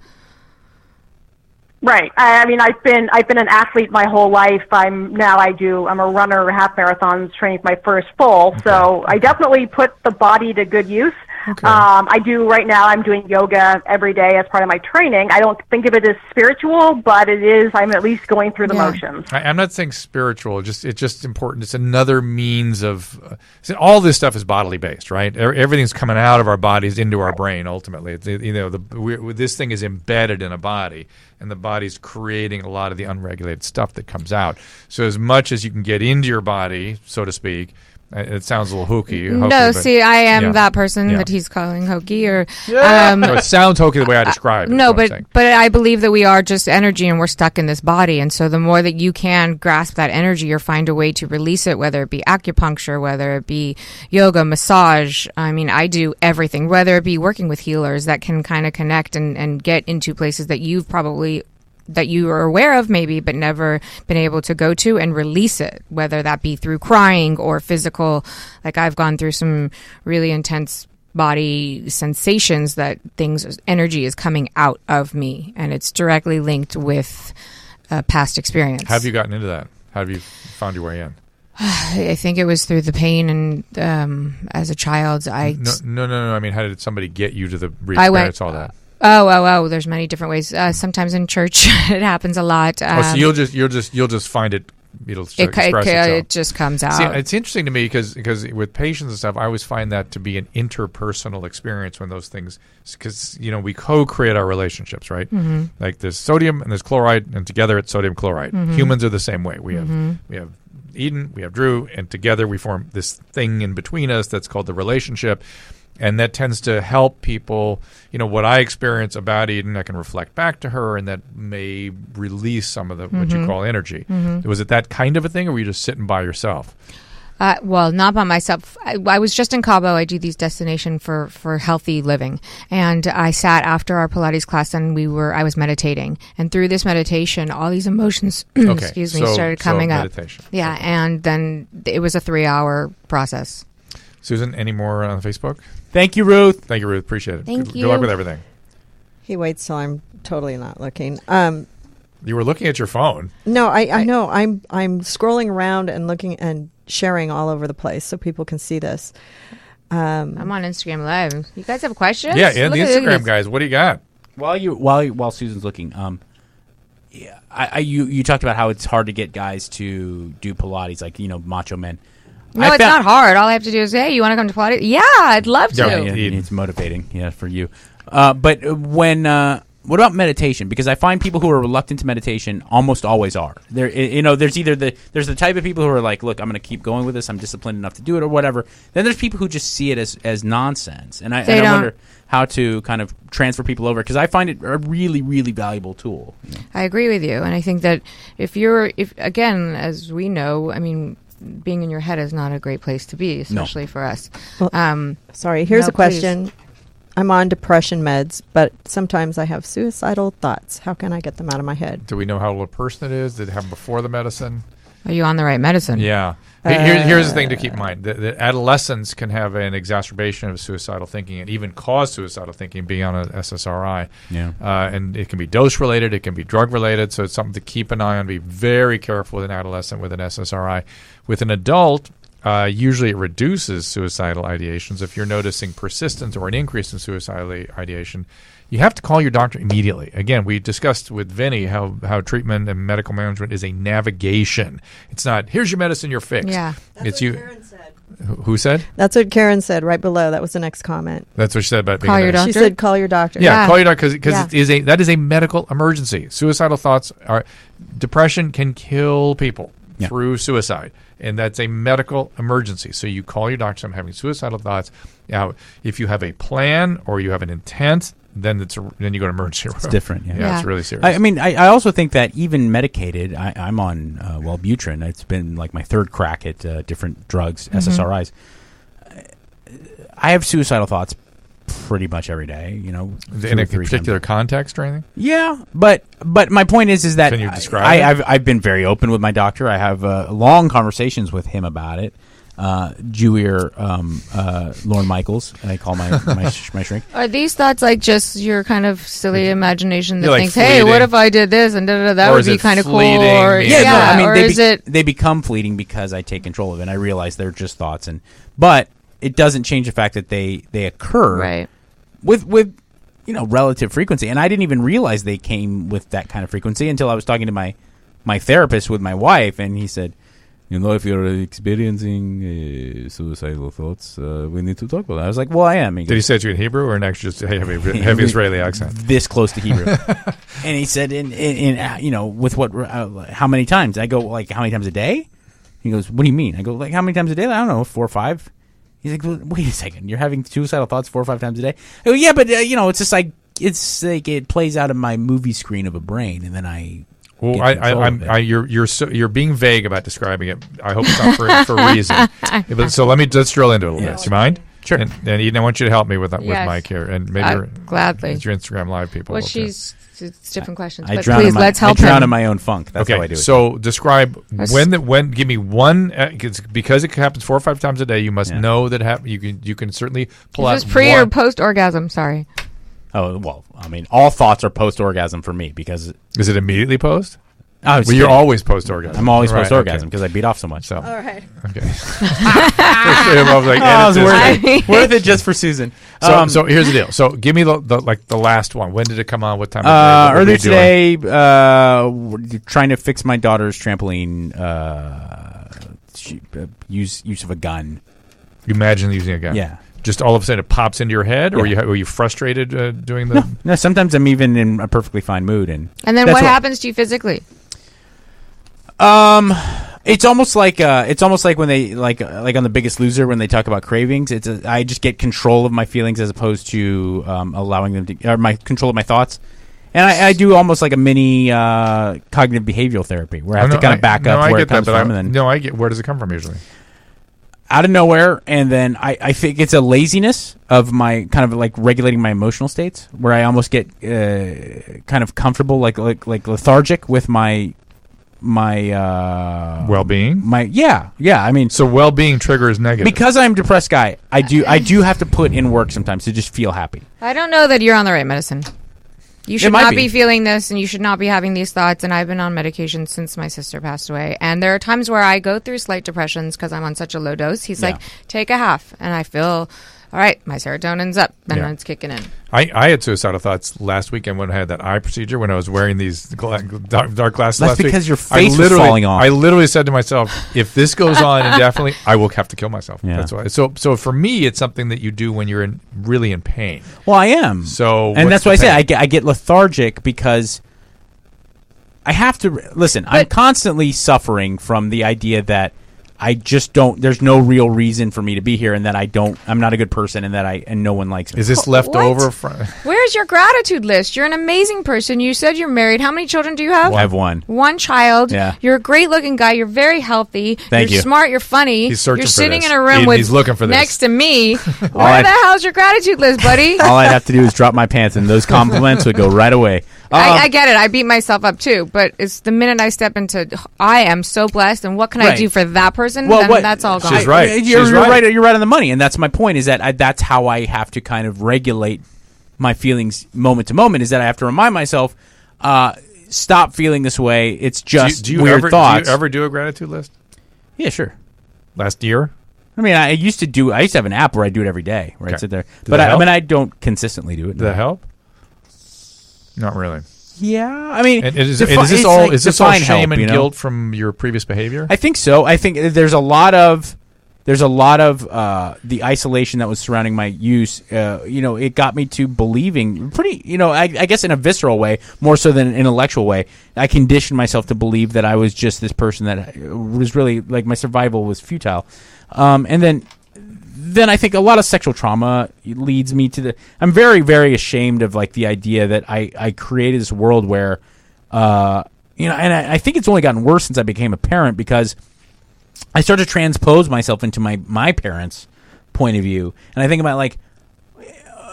[SPEAKER 6] Right. I mean, I've been an athlete my whole life. I'm a runner, half marathons, training for my first full. Okay. So I definitely put the body to good use. Okay. I'm doing yoga every day as part of my training. I don't think of it as spiritual, but it is. I'm at least going through the motions.
[SPEAKER 4] I'm not saying spiritual. It's just important. It's another means of. All this stuff is bodily based, right? Everything's coming out of our bodies into our brain. Ultimately, this thing is embedded in a body, and the body's creating a lot of the unregulated stuff that comes out. So as much as you can get into your body, so to speak. It sounds a little hokey.
[SPEAKER 5] I am that person that he's calling hokey. No,
[SPEAKER 4] it sounds hokey the way I describe it.
[SPEAKER 5] No, but I believe that we are just energy and we're stuck in this body. And so the more that you can grasp that energy or find a way to release it, whether it be acupuncture, whether it be yoga, massage. I mean, I do everything, whether it be working with healers that can kind of connect and get into places that that you are aware of maybe, but never been able to go to and release it, whether that be through crying or physical. Like I've gone through some really intense body sensations that energy is coming out of me, and it's directly linked with past experience.
[SPEAKER 4] How have you gotten into that? How have you found your way in?
[SPEAKER 5] I think it was through the pain, and as a child,
[SPEAKER 4] No. I mean, how did somebody get you to the experience all that?
[SPEAKER 5] Oh! There's many different ways. Sometimes in church, it happens a lot.
[SPEAKER 4] So you'll just find it.
[SPEAKER 5] It just comes out.
[SPEAKER 4] See, it's interesting to me because with patients and stuff, I always find that to be an interpersonal experience when those things, because we co-create our relationships, right? Mm-hmm. Like there's sodium and there's chloride, and together it's sodium chloride. Mm-hmm. Humans are the same way. We have Eden, we have Drew, and together we form this thing in between us that's called the relationship. And that tends to help people, what I experience about Eden, I can reflect back to her, and that may release some of the what you call energy. Mm-hmm. Was it that kind of a thing, or were you just sitting by yourself?
[SPEAKER 5] Well, not by myself. I was just in Cabo. I do these destination for healthy living, and I sat after our Pilates class, and I was meditating, and through this meditation, all these emotions, started coming up.
[SPEAKER 4] Meditation.
[SPEAKER 5] Yeah, okay. And then it was a 3-hour process.
[SPEAKER 4] Susan, any more on Facebook?
[SPEAKER 1] Thank you, Ruth.
[SPEAKER 4] Thank you, Ruth. Appreciate it.
[SPEAKER 5] Thank you.
[SPEAKER 4] Good luck with everything.
[SPEAKER 3] He waits till I'm totally not looking.
[SPEAKER 4] You were looking at your phone.
[SPEAKER 3] No, I know. I'm scrolling around and looking and sharing all over the place so people can see this.
[SPEAKER 5] I'm on Instagram Live. You guys have questions?
[SPEAKER 4] Yeah, the Instagram guys. What do you got?
[SPEAKER 1] While Susan's looking, you talked about how it's hard to get guys to do Pilates, like macho men.
[SPEAKER 5] No, it's not hard. All I have to do is, hey, you want to come to Pilates? Yeah, I'd love to.
[SPEAKER 1] Yeah, it's motivating, for you. But what about meditation? Because I find people who are reluctant to meditation almost always are. There's either there's the type of people who are like, look, I'm going to keep going with this. I'm disciplined enough to do it or whatever. Then there's people who just see it as nonsense. And I wonder how to kind of transfer people over, because I find it a really, really valuable tool.
[SPEAKER 5] I agree with you. And I think that if again, as we know, I mean, being in your head is not a great place to be, especially for us.
[SPEAKER 3] Well, sorry, here's a question. Please. I'm on depression meds, but sometimes I have suicidal thoughts. How can I get them out of my head?
[SPEAKER 4] Do we know how old a person it is? Did it happen before the medicine?
[SPEAKER 5] Are you on the right medicine?
[SPEAKER 4] Yeah. Here's the thing to keep in mind. The adolescents can have an exacerbation of suicidal thinking and even cause suicidal thinking being on an SSRI.
[SPEAKER 1] Yeah.
[SPEAKER 4] And it can be dose-related. It can be drug-related. So it's something to keep an eye on. Be very careful with an adolescent with an SSRI. With an adult, usually it reduces suicidal ideations. If you're noticing persistence or an increase in suicidal ideation, you have to call your doctor immediately. Again, we discussed with Vinny how treatment and medical management is a navigation. It's not, here's your medicine, you're fixed.
[SPEAKER 5] Yeah.
[SPEAKER 3] That's what Karen said.
[SPEAKER 4] Who said?
[SPEAKER 3] That's what Karen said right below. That was the next comment.
[SPEAKER 4] That's what she said about being
[SPEAKER 5] Call
[SPEAKER 4] a
[SPEAKER 5] your
[SPEAKER 4] nurse.
[SPEAKER 5] doctor?
[SPEAKER 3] She said, call your doctor.
[SPEAKER 4] Yeah, call your doctor because
[SPEAKER 5] Yeah.
[SPEAKER 4] that is a medical emergency. Suicidal thoughts depression can kill people through suicide, and that's a medical emergency. So you call your doctor. I'm having suicidal thoughts. Now, if you have a plan or you have an intent, then then you go to emergency room.
[SPEAKER 1] It's different.
[SPEAKER 4] Yeah, it's really serious.
[SPEAKER 1] I mean, I also think that even medicated, I'm on Wellbutrin. It's been like my third crack at different drugs, SSRIs. I have suicidal thoughts pretty much every day. You know,
[SPEAKER 4] in a particular context or anything.
[SPEAKER 1] Yeah, but my point is that
[SPEAKER 4] Can you describe it?
[SPEAKER 1] I've been very open with my doctor. I have long conversations with him about it. Jewier Lorne Michaels, I call my shrink.
[SPEAKER 5] Are these thoughts like just your kind of silly imagination that
[SPEAKER 4] Yeah, like
[SPEAKER 5] thinks, "Hey,
[SPEAKER 4] fleeting.
[SPEAKER 5] what if I did this and that
[SPEAKER 4] Or
[SPEAKER 5] would
[SPEAKER 4] is
[SPEAKER 5] be
[SPEAKER 4] it
[SPEAKER 5] kind of cool"?
[SPEAKER 4] fleeting?
[SPEAKER 5] Or
[SPEAKER 4] Yeah,
[SPEAKER 1] No, I mean,
[SPEAKER 5] or
[SPEAKER 1] they
[SPEAKER 5] is it?
[SPEAKER 1] they become fleeting because I take control of it, and I realize they're just thoughts, but it doesn't change the fact that they occur
[SPEAKER 5] Right.
[SPEAKER 1] with relative frequency, and I didn't even realize they came with that kind of frequency until I was talking to my therapist with my wife, and he said, if you're experiencing suicidal thoughts, we need to talk about that. I was like, well, I am.
[SPEAKER 4] Did he say it to you in Hebrew or next just heavy Israeli accent?
[SPEAKER 1] This close to Hebrew. And he said, with what, how many times? I go, like, how many times a day? He goes, what do you mean? I go, like, how many times a day? I don't know, 4 or 5. He's like, well, wait a second, you're having suicidal thoughts 4 or 5 times a day? I go, yeah, but, it's just like, it plays out of my movie screen of a brain, and then I...
[SPEAKER 4] Well, you're being vague about describing it. I hope it's not for a reason. So let's drill into it a little bit. Do you mind?
[SPEAKER 1] Sure.
[SPEAKER 4] And Eden, I want you to help me with
[SPEAKER 5] Yes.
[SPEAKER 4] Mike here, and maybe
[SPEAKER 5] gladly.
[SPEAKER 4] it's your Instagram live people.
[SPEAKER 5] Well,
[SPEAKER 4] okay.
[SPEAKER 5] it's different questions.
[SPEAKER 1] I
[SPEAKER 5] But
[SPEAKER 1] drown
[SPEAKER 5] please, let's help
[SPEAKER 1] I drown
[SPEAKER 5] him.
[SPEAKER 1] in my own funk. That's how I do it.
[SPEAKER 4] So describe when. Give me one because it happens 4 or 5 times a day. You must know that you can certainly pull out.
[SPEAKER 5] Is this pre or post orgasm? Sorry.
[SPEAKER 1] Oh, well, I mean, all thoughts are post-orgasm for me because...
[SPEAKER 4] Is it immediately post?
[SPEAKER 1] Oh,
[SPEAKER 4] Well, you're always post-orgasm.
[SPEAKER 1] I'm always
[SPEAKER 4] Right,
[SPEAKER 1] post-orgasm because I beat off so much.
[SPEAKER 4] So
[SPEAKER 3] All right.
[SPEAKER 4] okay. I was like, edit this.
[SPEAKER 1] worth it just for Susan.
[SPEAKER 4] So here's the deal. So give me the last one. When did it come on? What time of day? What were
[SPEAKER 1] Earlier
[SPEAKER 4] you doing?
[SPEAKER 1] today, we're trying to fix my daughter's trampoline use of a gun.
[SPEAKER 4] Imagine using a gun.
[SPEAKER 1] Yeah.
[SPEAKER 4] Just all of a sudden it pops into your head, or
[SPEAKER 1] Yeah.
[SPEAKER 4] were you frustrated doing the?
[SPEAKER 1] No, sometimes I'm even in a perfectly fine mood, and
[SPEAKER 5] And then
[SPEAKER 1] that's
[SPEAKER 5] what happens to you physically?
[SPEAKER 1] It's almost like when they like on The Biggest Loser when they talk about cravings. I just get control of my feelings as opposed to allowing them to, or my control of my thoughts. And I do almost like a mini cognitive behavioral therapy where I have to kind of back up where it comes from. And then
[SPEAKER 4] I get where does it come from usually?
[SPEAKER 1] out of nowhere, and then I think it's a laziness of my kind of like regulating my emotional states where I almost get kind of comfortable, like lethargic with my
[SPEAKER 4] Well-being.
[SPEAKER 1] I mean,
[SPEAKER 4] So well-being triggers negative.
[SPEAKER 1] because I'm a depressed guy, I do have to put in work sometimes to just feel happy.
[SPEAKER 5] I don't know that you're on the right medicine. You should
[SPEAKER 1] might
[SPEAKER 5] not
[SPEAKER 1] be.
[SPEAKER 5] be feeling this, and you should not be having these thoughts. And I've been on medication since my sister passed away. And there are times where I go through slight depressions because I'm on such a low dose. He's like, take a half. And I feel, all right, my serotonin's up. And
[SPEAKER 4] Yeah.
[SPEAKER 5] it's kicking in.
[SPEAKER 4] I had suicidal thoughts last weekend when I had that eye procedure, when I was wearing these dark glasses
[SPEAKER 1] That's
[SPEAKER 4] last week.
[SPEAKER 1] because your face was falling off.
[SPEAKER 4] I literally said to myself, if this goes on indefinitely, I will have to kill myself.
[SPEAKER 1] Yeah.
[SPEAKER 4] That's why. So for me, it's something that you do when you're really in pain.
[SPEAKER 1] Well, I am.
[SPEAKER 4] So
[SPEAKER 1] and
[SPEAKER 4] what's
[SPEAKER 1] that's why I
[SPEAKER 4] the
[SPEAKER 1] say
[SPEAKER 4] pain?
[SPEAKER 1] I get lethargic because I have to listen. I'm constantly suffering from the idea that I just don't. There's no real reason for me to be here, and that I'm not a good person, and and no one likes me.
[SPEAKER 4] Is this left
[SPEAKER 5] What?
[SPEAKER 4] over from?
[SPEAKER 5] Where's your gratitude list? You're an amazing person. You said you're married. How many children do you have?
[SPEAKER 1] I have one.
[SPEAKER 5] One child.
[SPEAKER 1] Yeah.
[SPEAKER 5] You're a great looking guy. You're very healthy.
[SPEAKER 1] Thank
[SPEAKER 5] you're
[SPEAKER 1] you.
[SPEAKER 5] smart. You're funny.
[SPEAKER 4] He's searching
[SPEAKER 5] You're
[SPEAKER 4] for
[SPEAKER 5] sitting
[SPEAKER 4] this.
[SPEAKER 5] in a room
[SPEAKER 4] He's looking for this.
[SPEAKER 5] next to me. Where
[SPEAKER 1] I'd-
[SPEAKER 5] the hell's your gratitude list, buddy?
[SPEAKER 1] All I'd have to do is drop my pants, and those compliments would go right away.
[SPEAKER 5] I get it. I beat myself up too, but it's the minute I step into, I am so blessed, and what can I do for that person?
[SPEAKER 1] Well,
[SPEAKER 5] then that's all gone.
[SPEAKER 4] She's right.
[SPEAKER 1] You're right. You're right on the money, and that's my point. Is that that's how I have to kind of regulate my feelings moment to moment. Is that I have to remind myself, stop feeling this way. It's just weird thoughts.
[SPEAKER 4] Do you ever do a gratitude list?
[SPEAKER 1] Yeah, sure.
[SPEAKER 4] Last year?
[SPEAKER 1] I mean, I used to have an app where I do it every day, where I sit there. But I don't consistently do it.
[SPEAKER 4] Did that help? Not really.
[SPEAKER 1] Yeah, I mean,
[SPEAKER 4] and is this all shame and guilt from your previous behavior?
[SPEAKER 1] I think so. I think there's a lot of the isolation that was surrounding my use. It got me to believing pretty. I guess in a visceral way, more so than an intellectual way. I conditioned myself to believe that I was just this person that was really like my survival was futile, and then I think a lot of sexual trauma leads me to I'm very, very ashamed of like the idea that I created this world where, and I think it's only gotten worse since I became a parent because I started to transpose myself into my parents' point of view, and I think about like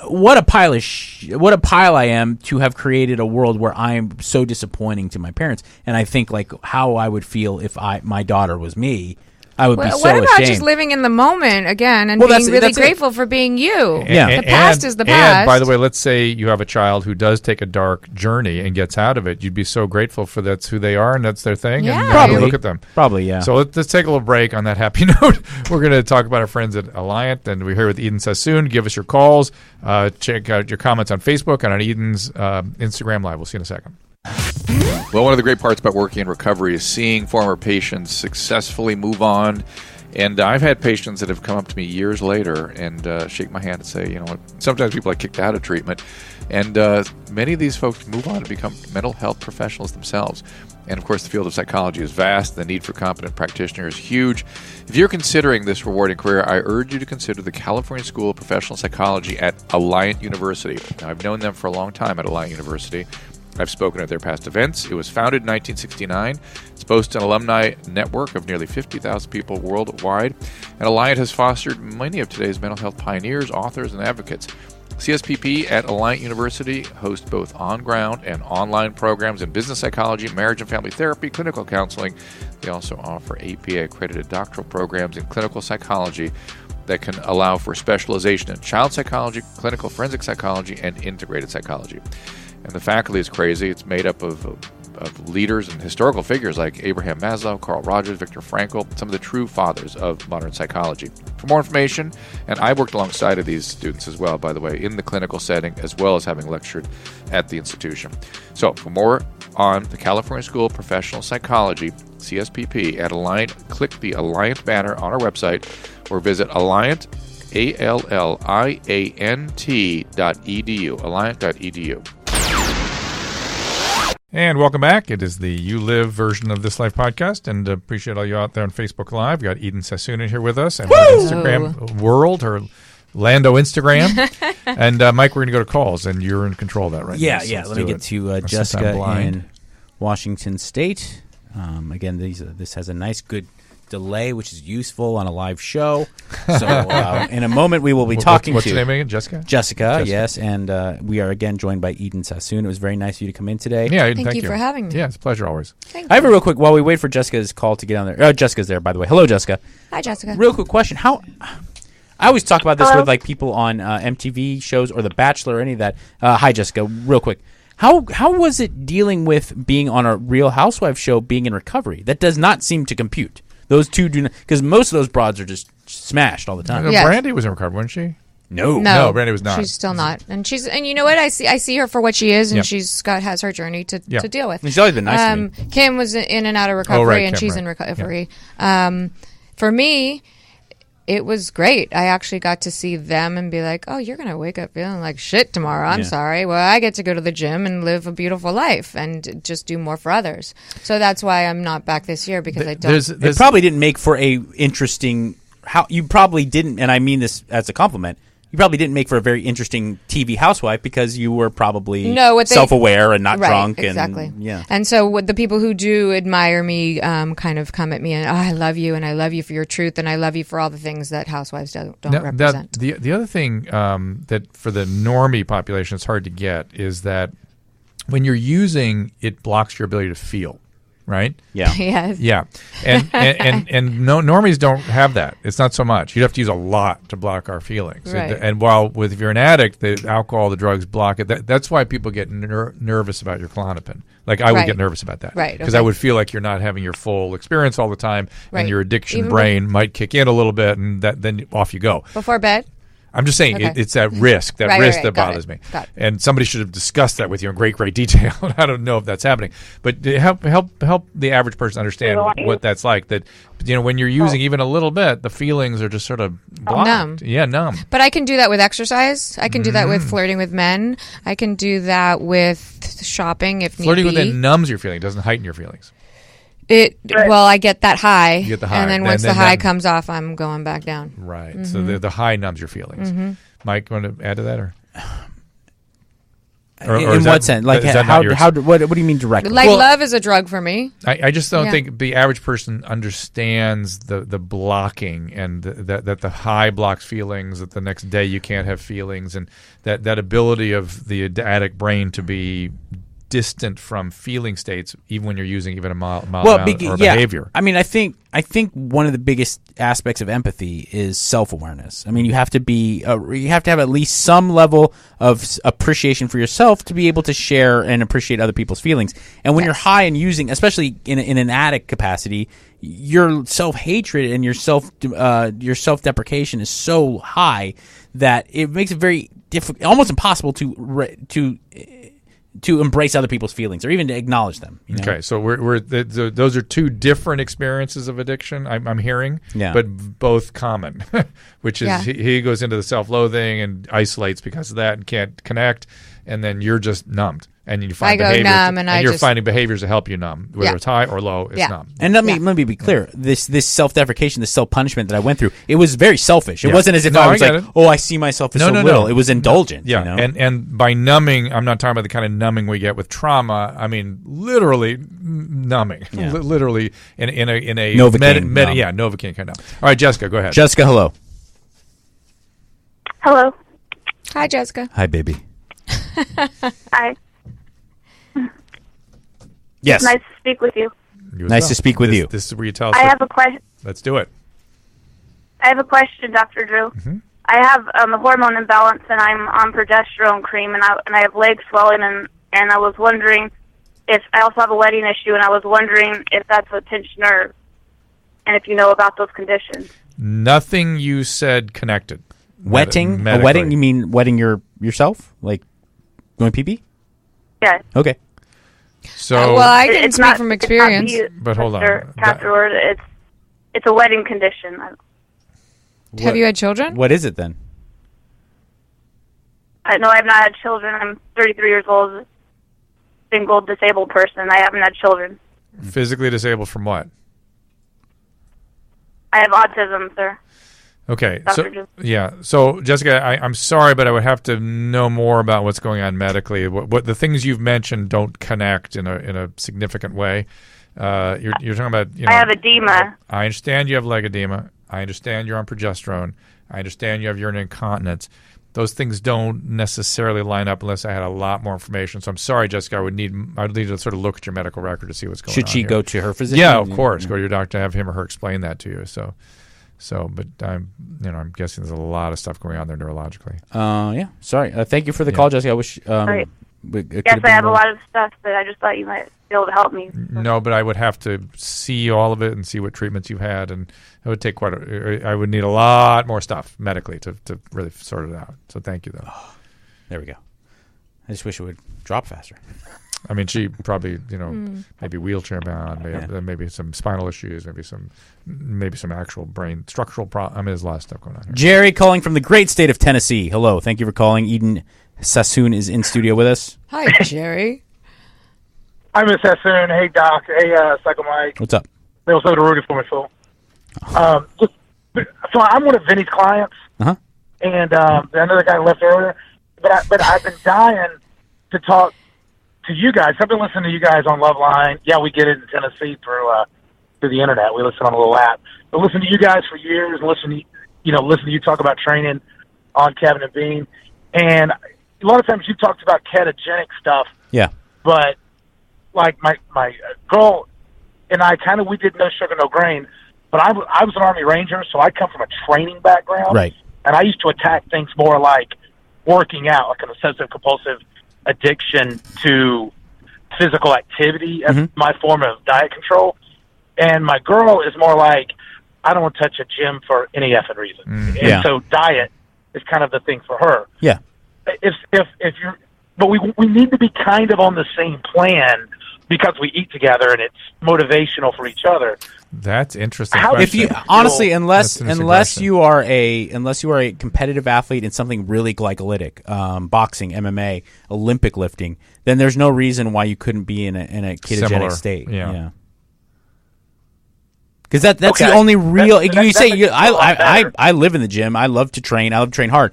[SPEAKER 1] what a pile I am to have created a world where I'm so disappointing to my parents, and I think like how I would feel if my daughter was me. I would be so ashamed.
[SPEAKER 5] What about just living in the moment again and being really grateful for being you?
[SPEAKER 1] Yeah.
[SPEAKER 5] The past is the past.
[SPEAKER 4] And by the way, let's say you have a child who does take a dark journey and gets out of it. You'd be so grateful for that's who they are and that's their thing.
[SPEAKER 5] Yeah.
[SPEAKER 4] And
[SPEAKER 1] Probably.
[SPEAKER 4] look at them.
[SPEAKER 1] Probably, yeah.
[SPEAKER 4] So let's take a little break on that happy note. We're going to talk about our friends at Alliant, and we're here with Eden Sassoon. Give us your calls. Check out your comments on Facebook and on Eden's Instagram Live. We'll see you in a second.
[SPEAKER 2] Well, one of the great parts about working in recovery is seeing former patients successfully move on. And I've had patients that have come up to me years later and shake my hand and say, sometimes people are kicked out of treatment. And many of these folks move on to become mental health professionals themselves. And, of course, the field of psychology is vast. The need for competent practitioners is huge. If you're considering this rewarding career, I urge you to consider the California School of Professional Psychology at Alliant University. Now, I've known them for a long time at Alliant University. I've spoken at their past events. It was founded in 1969. It's boasts an alumni network of nearly 50,000 people worldwide. And Alliant has fostered many of today's mental health pioneers, authors, and advocates. CSPP at Alliant University hosts both on-ground and online programs in business psychology, marriage and family therapy, clinical counseling. They also offer APA-accredited doctoral programs in clinical psychology that can allow for specialization in child psychology, clinical forensic psychology, and integrated psychology. And the faculty is crazy. It's made up of leaders and historical figures like Abraham Maslow, Carl Rogers, Viktor Frankl, some of the true fathers of modern psychology. For more information, and I worked alongside of these students as well, by the way, in the clinical setting, as well as having lectured at the institution. So for more on the California School of Professional Psychology, CSPP, at Alliant, click the Alliant banner on our website or visit Alliant, ALLIANT.edu, alliant.edu.
[SPEAKER 4] And welcome back. It is the You Live version of This Life podcast, and appreciate all you out there on Facebook Live. We got Eden Sassoon in here with us, and Instagram world, her Lando Instagram. And Mike, we're going to go to calls, and you're in control of that right now.
[SPEAKER 1] Yeah. Let me get to Jessica in Washington State. Again, this has a nice, good delay, which is useful on a live show. So in a moment, we will be talking
[SPEAKER 4] what's
[SPEAKER 1] to...
[SPEAKER 4] your name again? Jessica?
[SPEAKER 1] Jessica, yes. And we are again joined by Eden Sassoon. It was very nice of you to come in today.
[SPEAKER 4] Yeah, Eden,
[SPEAKER 5] thank you for having me.
[SPEAKER 4] Yeah, it's a pleasure always.
[SPEAKER 1] I have a real quick, while we wait for Jessica's call to get on there. Jessica's there, by the way. Hello, Jessica.
[SPEAKER 5] Hi, Jessica.
[SPEAKER 1] Real quick question. I always talk about this
[SPEAKER 6] Hello?
[SPEAKER 1] with like people on MTV shows or The Bachelor or any of that. Hi, Jessica. Real quick. How was it dealing with being on a Real Housewives show being in recovery? That does not seem to compute. Those two do not, because most of those broads are just smashed all the time.
[SPEAKER 5] Yes.
[SPEAKER 4] Brandy was in recovery, wasn't she?
[SPEAKER 1] No,
[SPEAKER 4] Brandy was not.
[SPEAKER 5] She's still not, and you know what? I see her for what she is, and she's has her journey to deal with.
[SPEAKER 1] She's always been nice to me.
[SPEAKER 5] Kim was in and out of recovery, and
[SPEAKER 4] Kim,
[SPEAKER 5] she's in recovery. Yeah. For me, it was great. I actually got to see them and be like, "Oh, you're gonna wake up feeling like shit tomorrow." I'm sorry. Well, I get to go to the gym and live a beautiful life and just do more for others. So that's why I'm not back this year, because I don't.
[SPEAKER 1] It probably didn't make for a interesting. You probably didn't, and I mean this as a compliment. You probably didn't make for a very interesting TV housewife because you were probably self-aware and not drunk.
[SPEAKER 5] Exactly.
[SPEAKER 1] And,
[SPEAKER 5] and so the people who do admire me kind of come at me and, I love you, and I love you for your truth, and I love you for all the things that housewives don't represent.
[SPEAKER 4] The other thing that for the normie population it's hard to get is that when you're using, it blocks your ability to feel, right?
[SPEAKER 1] Yeah.
[SPEAKER 5] Yes.
[SPEAKER 4] Yeah, and no, normies don't have that. It's not so much. You'd have to use a lot to block our feelings.
[SPEAKER 5] Right.
[SPEAKER 4] And while if you're an addict, the alcohol, the drugs block it. That's why people get nervous about your Klonopin. Like I would
[SPEAKER 5] Right.
[SPEAKER 4] get nervous about that,
[SPEAKER 5] Right,
[SPEAKER 4] Because
[SPEAKER 5] okay.
[SPEAKER 4] I would feel like you're not having your full experience all the time,
[SPEAKER 5] Right.
[SPEAKER 4] and your addiction
[SPEAKER 5] Even
[SPEAKER 4] brain might kick in a little bit, and then off you go.
[SPEAKER 5] Before bed?
[SPEAKER 4] I'm just saying
[SPEAKER 5] Okay.
[SPEAKER 4] it's that risk,
[SPEAKER 5] Right,
[SPEAKER 4] risk
[SPEAKER 5] right.
[SPEAKER 4] that
[SPEAKER 5] Got
[SPEAKER 4] bothers
[SPEAKER 5] it.
[SPEAKER 4] me.
[SPEAKER 5] Got it.
[SPEAKER 4] And somebody should have discussed that with you in great detail. I don't know if that's happening, but to help the average person understand what that's like. That when you're using even a little bit, the feelings are just sort of blocked.
[SPEAKER 5] Numb.
[SPEAKER 4] Yeah, numb.
[SPEAKER 5] But I can do that with exercise. I can do that with flirting with men. I can do that with shopping if
[SPEAKER 4] Flirting
[SPEAKER 5] need
[SPEAKER 4] with
[SPEAKER 5] be.
[SPEAKER 4] it numbs your feelings, doesn't heighten your feelings.
[SPEAKER 5] Well, I get that high.
[SPEAKER 4] You get the high.
[SPEAKER 5] And then
[SPEAKER 4] And
[SPEAKER 5] once
[SPEAKER 4] then
[SPEAKER 5] the high
[SPEAKER 4] that-
[SPEAKER 5] comes off, I'm going back down.
[SPEAKER 4] Right.
[SPEAKER 5] Mm-hmm.
[SPEAKER 4] So the high numbs your feelings. Mike, want to add to that, or
[SPEAKER 1] In
[SPEAKER 4] is
[SPEAKER 1] what
[SPEAKER 4] that-
[SPEAKER 1] sense? Like
[SPEAKER 4] is that not your-
[SPEAKER 1] what do you mean directly?
[SPEAKER 5] Like
[SPEAKER 4] Well-
[SPEAKER 5] love is a drug for me.
[SPEAKER 4] I just don't
[SPEAKER 5] Yeah.
[SPEAKER 4] think the average person understands the blocking and that the high blocks feelings, that the next day you can't have feelings, and that ability of the addict brain to be distant from feeling states, even when you're using even a mild amount or behavior.
[SPEAKER 1] I mean, I think one of the biggest aspects of empathy is self-awareness. I mean, you have to have at least some level of appreciation for yourself to be able to share and appreciate other people's feelings. And when you're high and using, especially in an addict capacity, your self-hatred and your self-deprecation is so high that it makes it very difficult, almost impossible to embrace other people's feelings or even to acknowledge them. You know?
[SPEAKER 4] Okay, so those are two different experiences of addiction. I'm hearing, but both common, which is he goes into the self-loathing and isolates because of that and can't connect, and then you're just numbed. And you find
[SPEAKER 5] I go
[SPEAKER 4] behaviors,
[SPEAKER 5] numb, and
[SPEAKER 4] you're
[SPEAKER 5] just-
[SPEAKER 4] finding behaviors to help you numb, whether it's high or low. It's numb.
[SPEAKER 1] And let me be clear. This self-deprecation, this self-punishment that I went through, it was very selfish. It wasn't as if I was
[SPEAKER 4] get
[SPEAKER 1] like,
[SPEAKER 4] it.
[SPEAKER 1] I see myself as little. It was indulgent.
[SPEAKER 4] Yeah,
[SPEAKER 1] you know?
[SPEAKER 4] and by numbing, I'm not talking about the kind of numbing we get with trauma. I mean, literally numbing, literally in a
[SPEAKER 1] Novocaine numb.
[SPEAKER 4] Novocaine kind of. All right, Jessica, go ahead.
[SPEAKER 1] Jessica, hello.
[SPEAKER 7] Hello.
[SPEAKER 5] Hi, Jessica.
[SPEAKER 1] Hi, baby.
[SPEAKER 7] Hi.
[SPEAKER 1] Yes.
[SPEAKER 7] Nice to speak with you.
[SPEAKER 4] You as
[SPEAKER 1] Nice
[SPEAKER 4] well.
[SPEAKER 1] to speak with you.
[SPEAKER 4] This is where you tell us.
[SPEAKER 7] I have a question.
[SPEAKER 4] Let's do it.
[SPEAKER 7] I have a question, Dr. Drew.
[SPEAKER 4] Mm-hmm.
[SPEAKER 7] I have a hormone imbalance, and I'm on progesterone cream, and I have leg swelling, and I was wondering if I also have a wetting issue, and I was wondering if that's a pinched nerve, and if you know about those conditions.
[SPEAKER 4] Nothing you said connected.
[SPEAKER 1] Wetting? A
[SPEAKER 4] Medically.
[SPEAKER 1] wetting? You mean wetting yourself? Like going pee-pee?
[SPEAKER 7] Yes.
[SPEAKER 1] Okay.
[SPEAKER 4] So,
[SPEAKER 5] well, I can
[SPEAKER 7] It's
[SPEAKER 5] speak
[SPEAKER 7] not-
[SPEAKER 5] from
[SPEAKER 7] it's not
[SPEAKER 5] experience.
[SPEAKER 7] you,
[SPEAKER 4] But hold on.
[SPEAKER 7] Mr. Catherwood. It's a wetting condition.
[SPEAKER 5] Have you had children?
[SPEAKER 1] What is it then?
[SPEAKER 7] I know I've not had children. I'm 33 years old, single, disabled person. I haven't had children.
[SPEAKER 4] physically disabled from what?
[SPEAKER 7] I have autism, sir.
[SPEAKER 4] Okay,
[SPEAKER 7] Dr.
[SPEAKER 4] so
[SPEAKER 7] Drew.
[SPEAKER 4] so Jessica, I'm sorry, but I would have to know more about what's going on medically. What the things you've mentioned don't connect in a significant way. You're talking about.
[SPEAKER 7] I have edema.
[SPEAKER 4] I understand you have leg edema. I understand you're on progesterone. I understand you have urinary incontinence. Those things don't necessarily line up unless I had a lot more information. So I'm sorry, Jessica. I would need to sort of look at your medical record to see what's going on.
[SPEAKER 1] Should she
[SPEAKER 4] here.
[SPEAKER 1] go to her physician?
[SPEAKER 4] Yeah, of course. Go to your doctor, have him or her explain that to you. But I'm guessing there's a lot of stuff going on there neurologically.
[SPEAKER 1] Yeah. Sorry. Thank you for the call, Jessica. I wish.
[SPEAKER 7] Right.
[SPEAKER 1] it could
[SPEAKER 7] Yes,
[SPEAKER 1] have
[SPEAKER 7] I
[SPEAKER 1] been
[SPEAKER 7] have a
[SPEAKER 1] more.
[SPEAKER 7] lot of stuff, but I just thought you might be able to help me.
[SPEAKER 4] No, but I would have to see all of it and see what treatments you've had, and it would take I would need a lot more stuff medically to really sort it out. So thank you, though.
[SPEAKER 1] There we go. I just wish it would drop faster.
[SPEAKER 4] I mean, she probably, maybe wheelchair bound, maybe some spinal issues, maybe some actual brain structural problems. I mean, there's a lot of stuff going on here.
[SPEAKER 1] Jerry calling from the great state of Tennessee. Hello. Thank you for calling. Eden Sassoon is in studio with us.
[SPEAKER 5] Hi, Jerry.
[SPEAKER 8] I'm Miss Sassoon. Hey, Doc. Hey, Psycho Mike.
[SPEAKER 1] What's up?
[SPEAKER 8] They also rooting for me, Phil. So I'm one of Vinny's clients,
[SPEAKER 1] Uh-huh.
[SPEAKER 8] and the other guy left earlier. But I've been dying to talk to you guys. I've been listening to you guys on Love Line. Yeah, we get it in Tennessee through the internet. We listen on a little app. But listen to you guys for years. Listen to you talk about training on Kevin and Bean, and a lot of times you talked about ketogenic stuff.
[SPEAKER 1] Yeah.
[SPEAKER 8] but like my girl and I we did no sugar, no grain. But I was an Army Ranger, so I come from a training background.
[SPEAKER 1] Right.
[SPEAKER 8] And I used to attack things more like working out, like an obsessive compulsive addiction to physical activity as my form of diet control. And my girl is more like, I don't want to touch a gym for any effing reason. And so diet is kind of the thing for her.
[SPEAKER 1] Yeah.
[SPEAKER 8] If you're, but we need to be kind of on the same plan because we eat together and it's motivational for each other.
[SPEAKER 4] That's interesting.
[SPEAKER 1] If you honestly, unless you are a competitive athlete in something really glycolytic, boxing, MMA, Olympic lifting, then there's no reason why you couldn't be in a ketogenic state. Yeah. Because that's the only real. I live in the gym. I love to train. I love to train hard.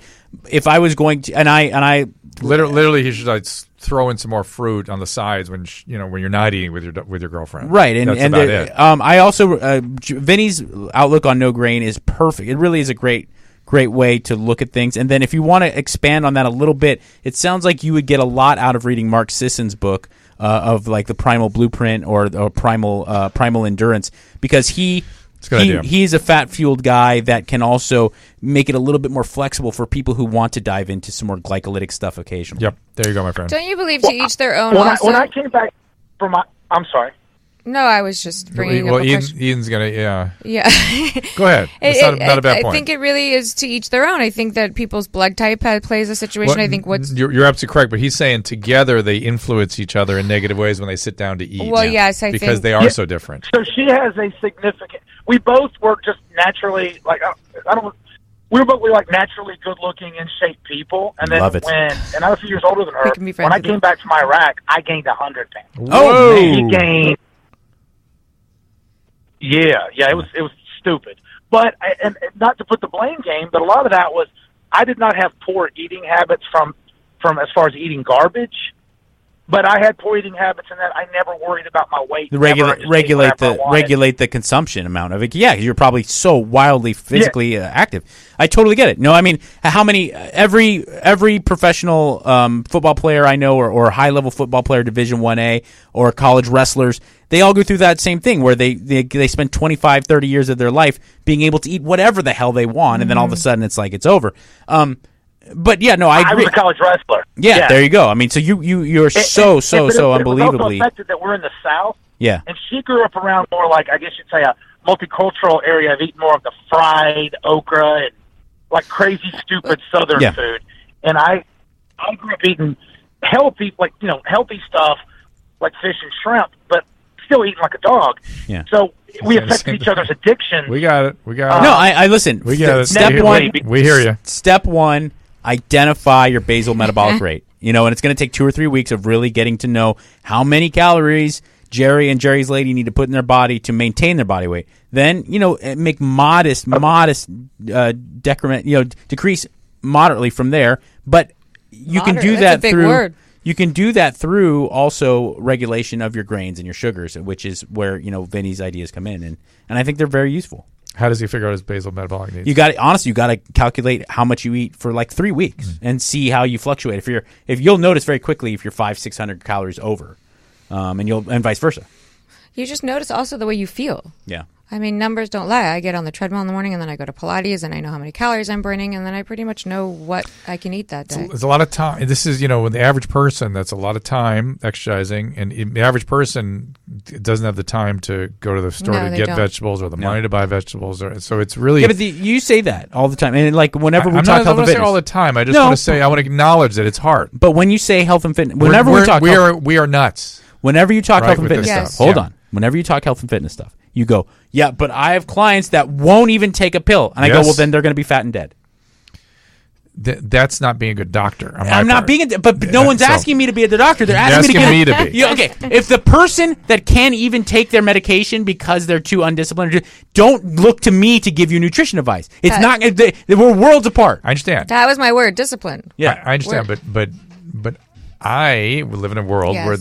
[SPEAKER 1] If I was going to, and I
[SPEAKER 4] literally, he should like throw in some more fruit on the sides when when you're not eating with your girlfriend.
[SPEAKER 1] Right, and
[SPEAKER 4] that's about it.
[SPEAKER 1] I also Vinny's outlook on no grain is perfect. It really is a great way to look at things. And then if you want to expand on that a little bit, it sounds like you would get a lot out of reading Mark Sisson's book of like the Primal Blueprint or Primal Endurance, because he's a fat-fueled guy that can also make it a little bit more flexible for people who want to dive into some more glycolytic stuff occasionally.
[SPEAKER 4] Yep, there you go, my friend.
[SPEAKER 5] Don't you believe to each their own?
[SPEAKER 8] When I came back from I'm sorry.
[SPEAKER 5] No, I was just bringing up a question.
[SPEAKER 4] Ian's going to,
[SPEAKER 5] Yeah.
[SPEAKER 4] Go ahead. It's not a bad point.
[SPEAKER 5] I think it really is to each their own. I think that people's blood type plays a situation.
[SPEAKER 4] Well,
[SPEAKER 5] I think
[SPEAKER 4] You're absolutely correct, but he's saying together they influence each other in negative ways when they sit down to eat.
[SPEAKER 5] Well, yes, I
[SPEAKER 4] because
[SPEAKER 5] think.
[SPEAKER 4] they are so different.
[SPEAKER 8] So she has a significant, we both were just naturally, like, we were both like naturally good-looking, in shape people. And then and I was a few years older than her. When I came back from Iraq, I gained 100 pounds.
[SPEAKER 1] Oh,
[SPEAKER 8] she gained. Yeah, it was stupid. But and not to put the blame game, but a lot of that was I did not have poor eating habits from as far as eating garbage, but I had poor eating habits in that I never worried about my weight.
[SPEAKER 1] Regulate the consumption amount of it. Yeah, you're probably so wildly physically active. I totally get it. No, I mean, how many every professional football player I know or high level football player, Division 1A, or college wrestlers, they all go through that same thing where they spend 25, 30 years of their life being able to eat whatever the hell they want, and then all of a sudden it's like it's over. But yeah, no, I agree.
[SPEAKER 8] I was a college wrestler.
[SPEAKER 1] Yeah, there you go. I mean, so you're so unbelievably.
[SPEAKER 8] It was also affected that we're in the South.
[SPEAKER 1] Yeah,
[SPEAKER 8] and she grew up around more like, I guess you'd say, a multicultural area of eating more of the fried okra and like crazy stupid Southern food. And I grew up eating healthy, like healthy stuff like fish and shrimp, but still eating like a dog. Yeah. So we affected each other's addiction.
[SPEAKER 4] We got it.
[SPEAKER 1] No, I listen.
[SPEAKER 4] We got it.
[SPEAKER 1] Step one.
[SPEAKER 4] We hear you.
[SPEAKER 1] Step one. Identify your basal metabolic rate. And it's going to take 2 or 3 weeks of really getting to know how many calories Jerry and Jerry's lady need to put in their body to maintain their body weight. Then, make modest decrement, decrease moderately from there. But you can do that through. You can do that through also regulation of your grains and your sugars, which is where Vinny's ideas come in, and I think they're very useful.
[SPEAKER 4] How does he figure out his basal metabolic needs?
[SPEAKER 1] You got to calculate how much you eat for like 3 weeks and see how you fluctuate. If you'll notice very quickly if you're 500-600 calories over, and vice versa.
[SPEAKER 5] You just notice also the way you feel.
[SPEAKER 1] Yeah.
[SPEAKER 5] I mean, numbers don't lie. I get on the treadmill in the morning, and then I go to Pilates, and I know how many calories I'm burning, and then I pretty much know what I can eat that day.
[SPEAKER 4] It's a lot of time. This is, with the average person, that's a lot of time exercising, and the average person doesn't have the time to go to the store to get vegetables or the money to buy vegetables. So it's really...
[SPEAKER 1] Yeah, but you say that all the time. And like whenever we talk health and fitness...
[SPEAKER 4] I don't want to say all the time. I just want to say, I want to acknowledge that it's hard.
[SPEAKER 1] But when you say health and fitness...
[SPEAKER 4] we are nuts.
[SPEAKER 1] Whenever you talk health and fitness stuff... Hold on. Whenever you talk health and fitness stuff, you go, yeah, but I have clients that won't even take a pill. And I go, well, then they're going to be fat and dead.
[SPEAKER 4] That's not being a good doctor.
[SPEAKER 1] I'm not being but no one's asking me to be a doctor. They're asking me to be. Okay, if the person that can't even take their medication because they're too undisciplined, don't look to me to give you nutrition advice. It's not. We're worlds apart.
[SPEAKER 4] I understand.
[SPEAKER 5] That was my word, discipline.
[SPEAKER 4] Yeah, I understand. But I live in a world where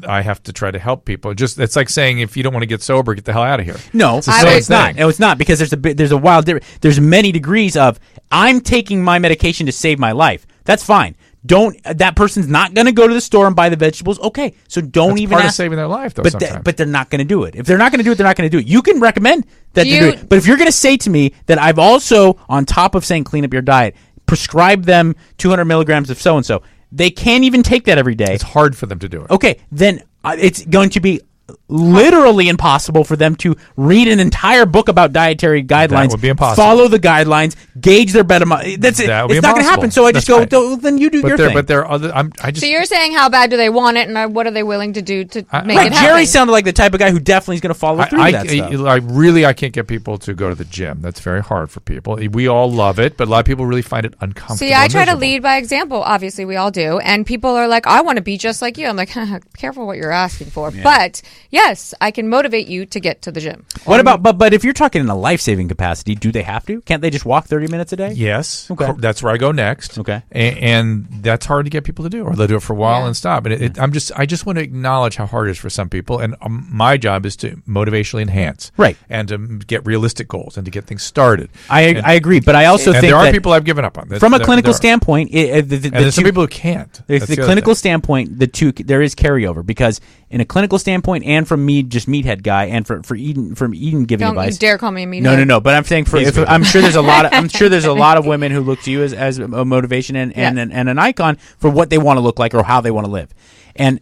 [SPEAKER 4] I have to try to help people. It's like saying if you don't want to get sober, get the hell out of here.
[SPEAKER 1] No, it's not. No, it's not, because there's a wild difference. There's many degrees of I'm taking my medication to save my life. That's fine. that person's not going to go to the store and buy the vegetables. Okay, so don't
[SPEAKER 4] That's
[SPEAKER 1] even
[SPEAKER 4] part
[SPEAKER 1] ask.
[SPEAKER 4] of saving their life, though.
[SPEAKER 1] But they're not going to do it. If they're not going to do it, they're not going to do it. You can recommend that they do it. But if you're going to say to me that I've also, on top of saying clean up your diet, prescribe them 200 milligrams of so and so, they can't even take that every day.
[SPEAKER 4] It's hard for them to do it.
[SPEAKER 1] Okay, then it's going to be literally impossible for them to read an entire book about dietary guidelines.
[SPEAKER 4] That would be impossible.
[SPEAKER 1] Follow the guidelines, gauge their BMI. That's it.
[SPEAKER 4] That would be
[SPEAKER 1] it's not going to
[SPEAKER 4] impossible.
[SPEAKER 1] happen. So I just go,
[SPEAKER 4] Right.
[SPEAKER 1] well, then you do your thing.
[SPEAKER 4] But there are other.
[SPEAKER 5] So you're saying how bad do they want it, and what are they willing to do to make
[SPEAKER 1] Right,
[SPEAKER 5] it happen?
[SPEAKER 1] Jerry sounded like the type of guy who definitely is going to follow through with that stuff.
[SPEAKER 4] I can't get people to go to the gym. That's very hard for people. We all love it, but a lot of people really find it uncomfortable.
[SPEAKER 5] See, I try to
[SPEAKER 4] miserable.
[SPEAKER 5] lead by example. Obviously, we all do. And people are like, I want to be just like you. I'm like, careful what you're asking for. Yeah. But yes, I can motivate you to get to the gym.
[SPEAKER 1] What about, but if you're talking in a life-saving capacity, do they have to? Can't they just walk 30 minutes a day?
[SPEAKER 4] Yes.
[SPEAKER 1] Okay.
[SPEAKER 4] That's where I go next.
[SPEAKER 1] Okay.
[SPEAKER 4] And that's hard to get people to do, or they'll do it for a while and stop. And I just want to acknowledge how hard it is for some people. And my job is to motivationally enhance.
[SPEAKER 1] Right.
[SPEAKER 4] And to get realistic goals and to get things started.
[SPEAKER 1] I agree, but I also think
[SPEAKER 4] there are
[SPEAKER 1] that
[SPEAKER 4] people I've given up on.
[SPEAKER 1] From a clinical standpoint,
[SPEAKER 4] there's some people who can't.
[SPEAKER 1] The clinical standpoint, there is carryover, because in a clinical standpoint, and from me, just meathead guy, and from Eden giving advice.
[SPEAKER 5] Don't dare call me a meathead.
[SPEAKER 1] No. But I'm saying I'm sure there's a lot of women who look to you as a motivation and an icon for what they want to look like or how they want to live. And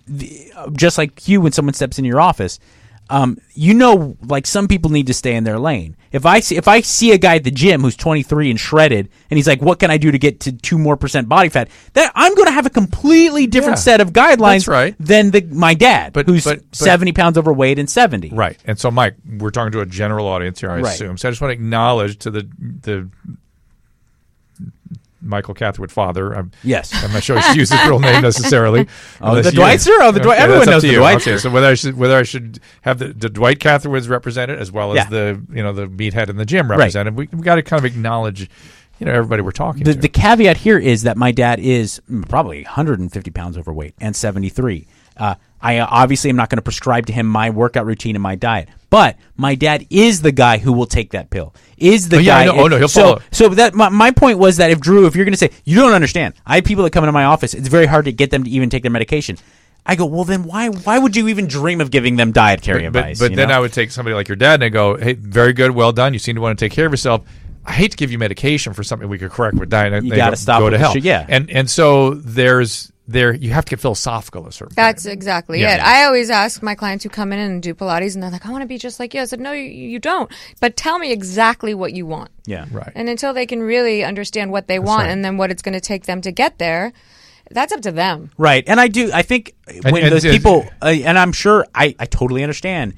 [SPEAKER 1] just like you, when someone steps into your office, like some people need to stay in their lane. If I see a guy at the gym who's 23 and shredded, and he's like, "What can I do to get to 2% body fat?" That I'm going to have a completely different set of guidelines than my dad, who's 70 pounds overweight and 70.
[SPEAKER 4] Right. And so, Mike, we're talking to a general audience here, I assume. So I just want to acknowledge to the Michael Catherwood father.
[SPEAKER 1] Yes.
[SPEAKER 4] I'm not sure I should use his real name necessarily.
[SPEAKER 1] The Dwightster? The Dwight. Everyone knows the Dwightster.
[SPEAKER 4] Okay, so whether I should have the Dwight Catherwoods represented as well as the meathead in the gym represented. Right. We've got to kind of acknowledge everybody we're talking to.
[SPEAKER 1] The caveat here is that my dad is probably 150 pounds overweight and 73. I obviously am not going to prescribe to him my workout routine and my diet, but my dad is the guy who will take that pill. Is the guy?
[SPEAKER 4] He'll follow.
[SPEAKER 1] So that my point was that if you're going to say you don't understand, I have people that come into my office. It's very hard to get them to even take their medication. I go, well, then why would you even dream of giving them dietary advice?
[SPEAKER 4] But then I would take somebody like your dad and I go, hey, very good, well done. You seem to want to take care of yourself. I hate to give you medication for something we could correct with diet.
[SPEAKER 1] You got to stop.
[SPEAKER 4] Go to hell.
[SPEAKER 1] Shit, yeah.
[SPEAKER 4] And so you have to get philosophical a certain
[SPEAKER 5] That's
[SPEAKER 4] point.
[SPEAKER 5] exactly it. I always ask my clients who come in and do Pilates, and they're like, I want to be just like you. I said, no, you don't. But tell me exactly what you want.
[SPEAKER 1] Yeah.
[SPEAKER 4] Right.
[SPEAKER 5] And until they can really understand what they want and then what it's going to take them to get there, that's up to them.
[SPEAKER 1] Right. And I think when those people, and I'm sure I totally understand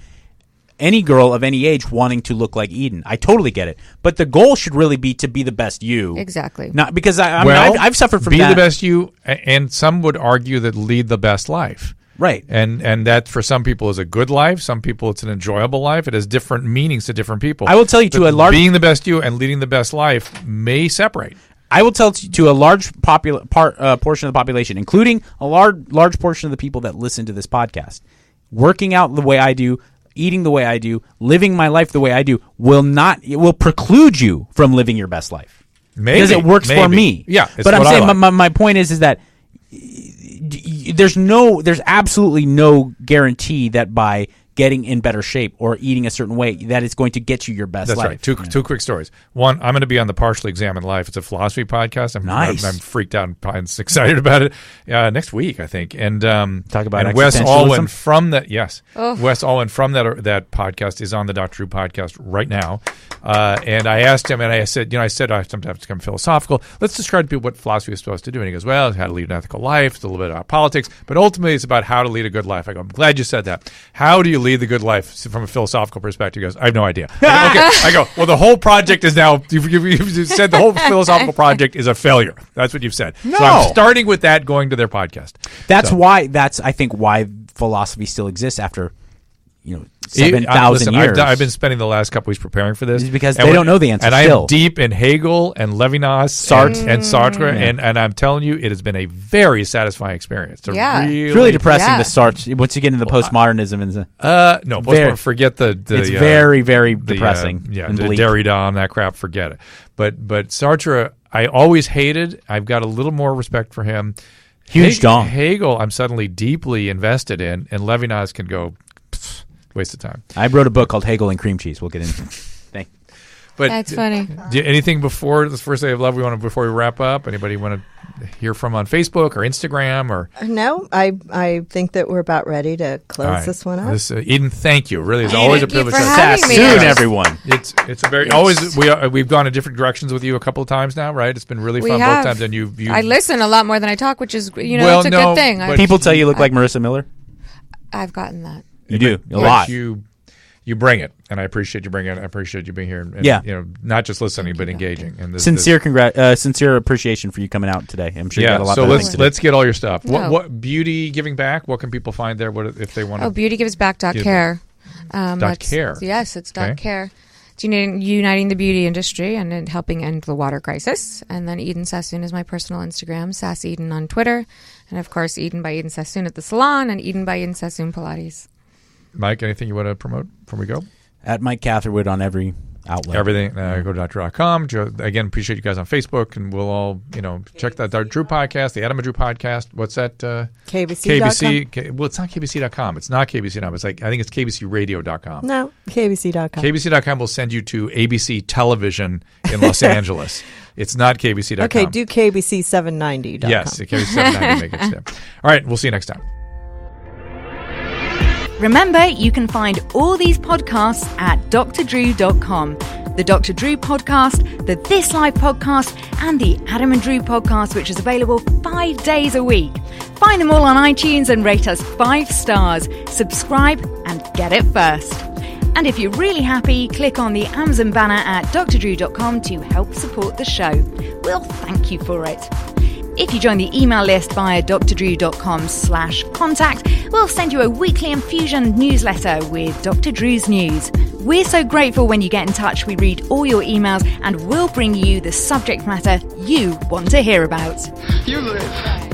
[SPEAKER 1] any girl of any age wanting to look like Eden. I totally get it. But the goal should really be to be the best you.
[SPEAKER 5] Exactly.
[SPEAKER 1] Not because I've suffered from that.
[SPEAKER 4] Be the best you, and some would argue that lead the best life.
[SPEAKER 1] Right.
[SPEAKER 4] And that for some people is a good life. Some people it's an enjoyable life. It has different meanings to different people.
[SPEAKER 1] I will tell you
[SPEAKER 4] being the best you and leading the best life may separate.
[SPEAKER 1] I will tell to a large portion of the population, including a large portion of the people that listen to this podcast, working out the way I do, eating the way I do, living my life the way I do it will preclude you from living your best life.
[SPEAKER 4] Maybe.
[SPEAKER 1] Because it works for me.
[SPEAKER 4] Yeah.
[SPEAKER 1] But I'm saying my point is that there's absolutely no guarantee that by getting in better shape or eating a certain way that it's going to get you your best
[SPEAKER 4] life.
[SPEAKER 1] That's
[SPEAKER 4] right. Two quick stories. One, I'm going to be on the Partially Examined Life. It's a philosophy podcast.
[SPEAKER 1] Nice.
[SPEAKER 4] I'm freaked out and excited about it. Next week, I think. And
[SPEAKER 1] talk about
[SPEAKER 4] and Wes Alwyn from that. Yes,
[SPEAKER 5] oh.
[SPEAKER 4] Wes Alwyn from that podcast is on the Dr. Drew podcast right now. And I asked him, and I said, I sometimes become philosophical. Let's describe to people what philosophy is supposed to do. And he goes, well, it's how to lead an ethical life. It's a little bit about politics, but ultimately it's about how to lead a good life. I go, I'm glad you said that. How do you lead the good life from a philosophical perspective? He goes, I have no idea. I go, okay. I go, well, the whole project is now, you've said the whole philosophical project is a failure. That's what you've said.
[SPEAKER 1] No.
[SPEAKER 4] So I'm starting with that, going to their podcast.
[SPEAKER 1] I think why philosophy still exists after 7,000 years.
[SPEAKER 4] I've been spending the last couple weeks preparing for this.
[SPEAKER 1] It's because they don't know the answer.
[SPEAKER 4] And
[SPEAKER 1] still.
[SPEAKER 4] I am deep in Hegel and Levinas, Sartre, and I'm telling you, it has been a very satisfying experience.
[SPEAKER 1] It's really depressing, the Sartre, once you get into the postmodernism.
[SPEAKER 4] And forget
[SPEAKER 1] it's very, very depressing.
[SPEAKER 4] The Derrida on that crap, forget it. But Sartre, I always hated. I've got a little more respect for him.
[SPEAKER 1] Huge dong.
[SPEAKER 4] Hegel, I'm suddenly deeply invested in, and Levinas can go, waste of time.
[SPEAKER 1] I wrote a book called Hegel and Cream Cheese. We'll get into it. Thank you.
[SPEAKER 4] But
[SPEAKER 5] That's funny.
[SPEAKER 4] Anything before this first day of love before we wrap up? Anybody want to hear from on Facebook or Instagram or?
[SPEAKER 3] No, I think that we're about ready to close this one up.
[SPEAKER 4] Eden, thank you. Really, it's always a privilege.
[SPEAKER 5] for having me.
[SPEAKER 1] Sassoon, everyone.
[SPEAKER 4] It's a very we've gone in different directions with you a couple of times now, right? It's been really
[SPEAKER 5] We
[SPEAKER 4] fun
[SPEAKER 5] have.
[SPEAKER 4] both times, and you.
[SPEAKER 5] I listen a lot more than I talk, which is
[SPEAKER 4] Well,
[SPEAKER 5] it's a
[SPEAKER 4] no,
[SPEAKER 5] good thing.
[SPEAKER 4] but-
[SPEAKER 1] People tell you look like Marissa Miller.
[SPEAKER 5] I've gotten that.
[SPEAKER 1] You do a
[SPEAKER 4] but
[SPEAKER 1] lot.
[SPEAKER 4] You bring it, and I appreciate you bringing it. I appreciate you being here, and not just listening but engaging. And
[SPEAKER 1] Sincere appreciation for you coming out today. I'm sure you got a lot.
[SPEAKER 4] So
[SPEAKER 1] better things to do.
[SPEAKER 4] let's get all your stuff.
[SPEAKER 5] No.
[SPEAKER 4] What beauty giving back? What can people find there? What if they want to?
[SPEAKER 5] Beautygivesback.care.
[SPEAKER 4] .care.
[SPEAKER 5] Yes, it's
[SPEAKER 4] Okay.
[SPEAKER 5] .care. It's uniting the beauty industry and helping end the water crisis. And then Eden Sassoon is my personal Instagram, Sass Eden on Twitter, and of course Eden by Eden Sassoon at the salon, and Eden by Eden Sassoon Pilates.
[SPEAKER 4] Mike, anything you want to promote before we go?
[SPEAKER 1] At Mike Catherwood on every outlet.
[SPEAKER 4] Everything. Go to doctor.com. Again, appreciate you guys on Facebook, and we'll all check that Drew podcast, the Adam and Drew podcast. What's that?
[SPEAKER 3] KBC.
[SPEAKER 4] Well, it's not KBC.com. It's not KBC.com. It's I think it's KBCRadio.com.
[SPEAKER 3] No, KBC.com.
[SPEAKER 4] KBC.com will send you to ABC Television in Los Angeles. It's not KBC.com.
[SPEAKER 3] Okay, do KBC790.com.
[SPEAKER 4] Yes, KBC790 make it step. All right, we'll see you next time.
[SPEAKER 9] Remember, you can find all these podcasts at drdrew.com. The Dr. Drew podcast, the This Life podcast, and the Adam and Drew podcast, which is available 5 days a week. Find them all on iTunes and rate us 5 stars. Subscribe and get it first. And if you're really happy, click on the Amazon banner at drdrew.com to help support the show. We'll thank you for it. If you join the email list via drdrew.com/contact, we'll send you a weekly infusion newsletter with Dr. Drew's news. We're so grateful when you get in touch. We read all your emails and we'll bring you the subject matter you want to hear about.
[SPEAKER 10] You live.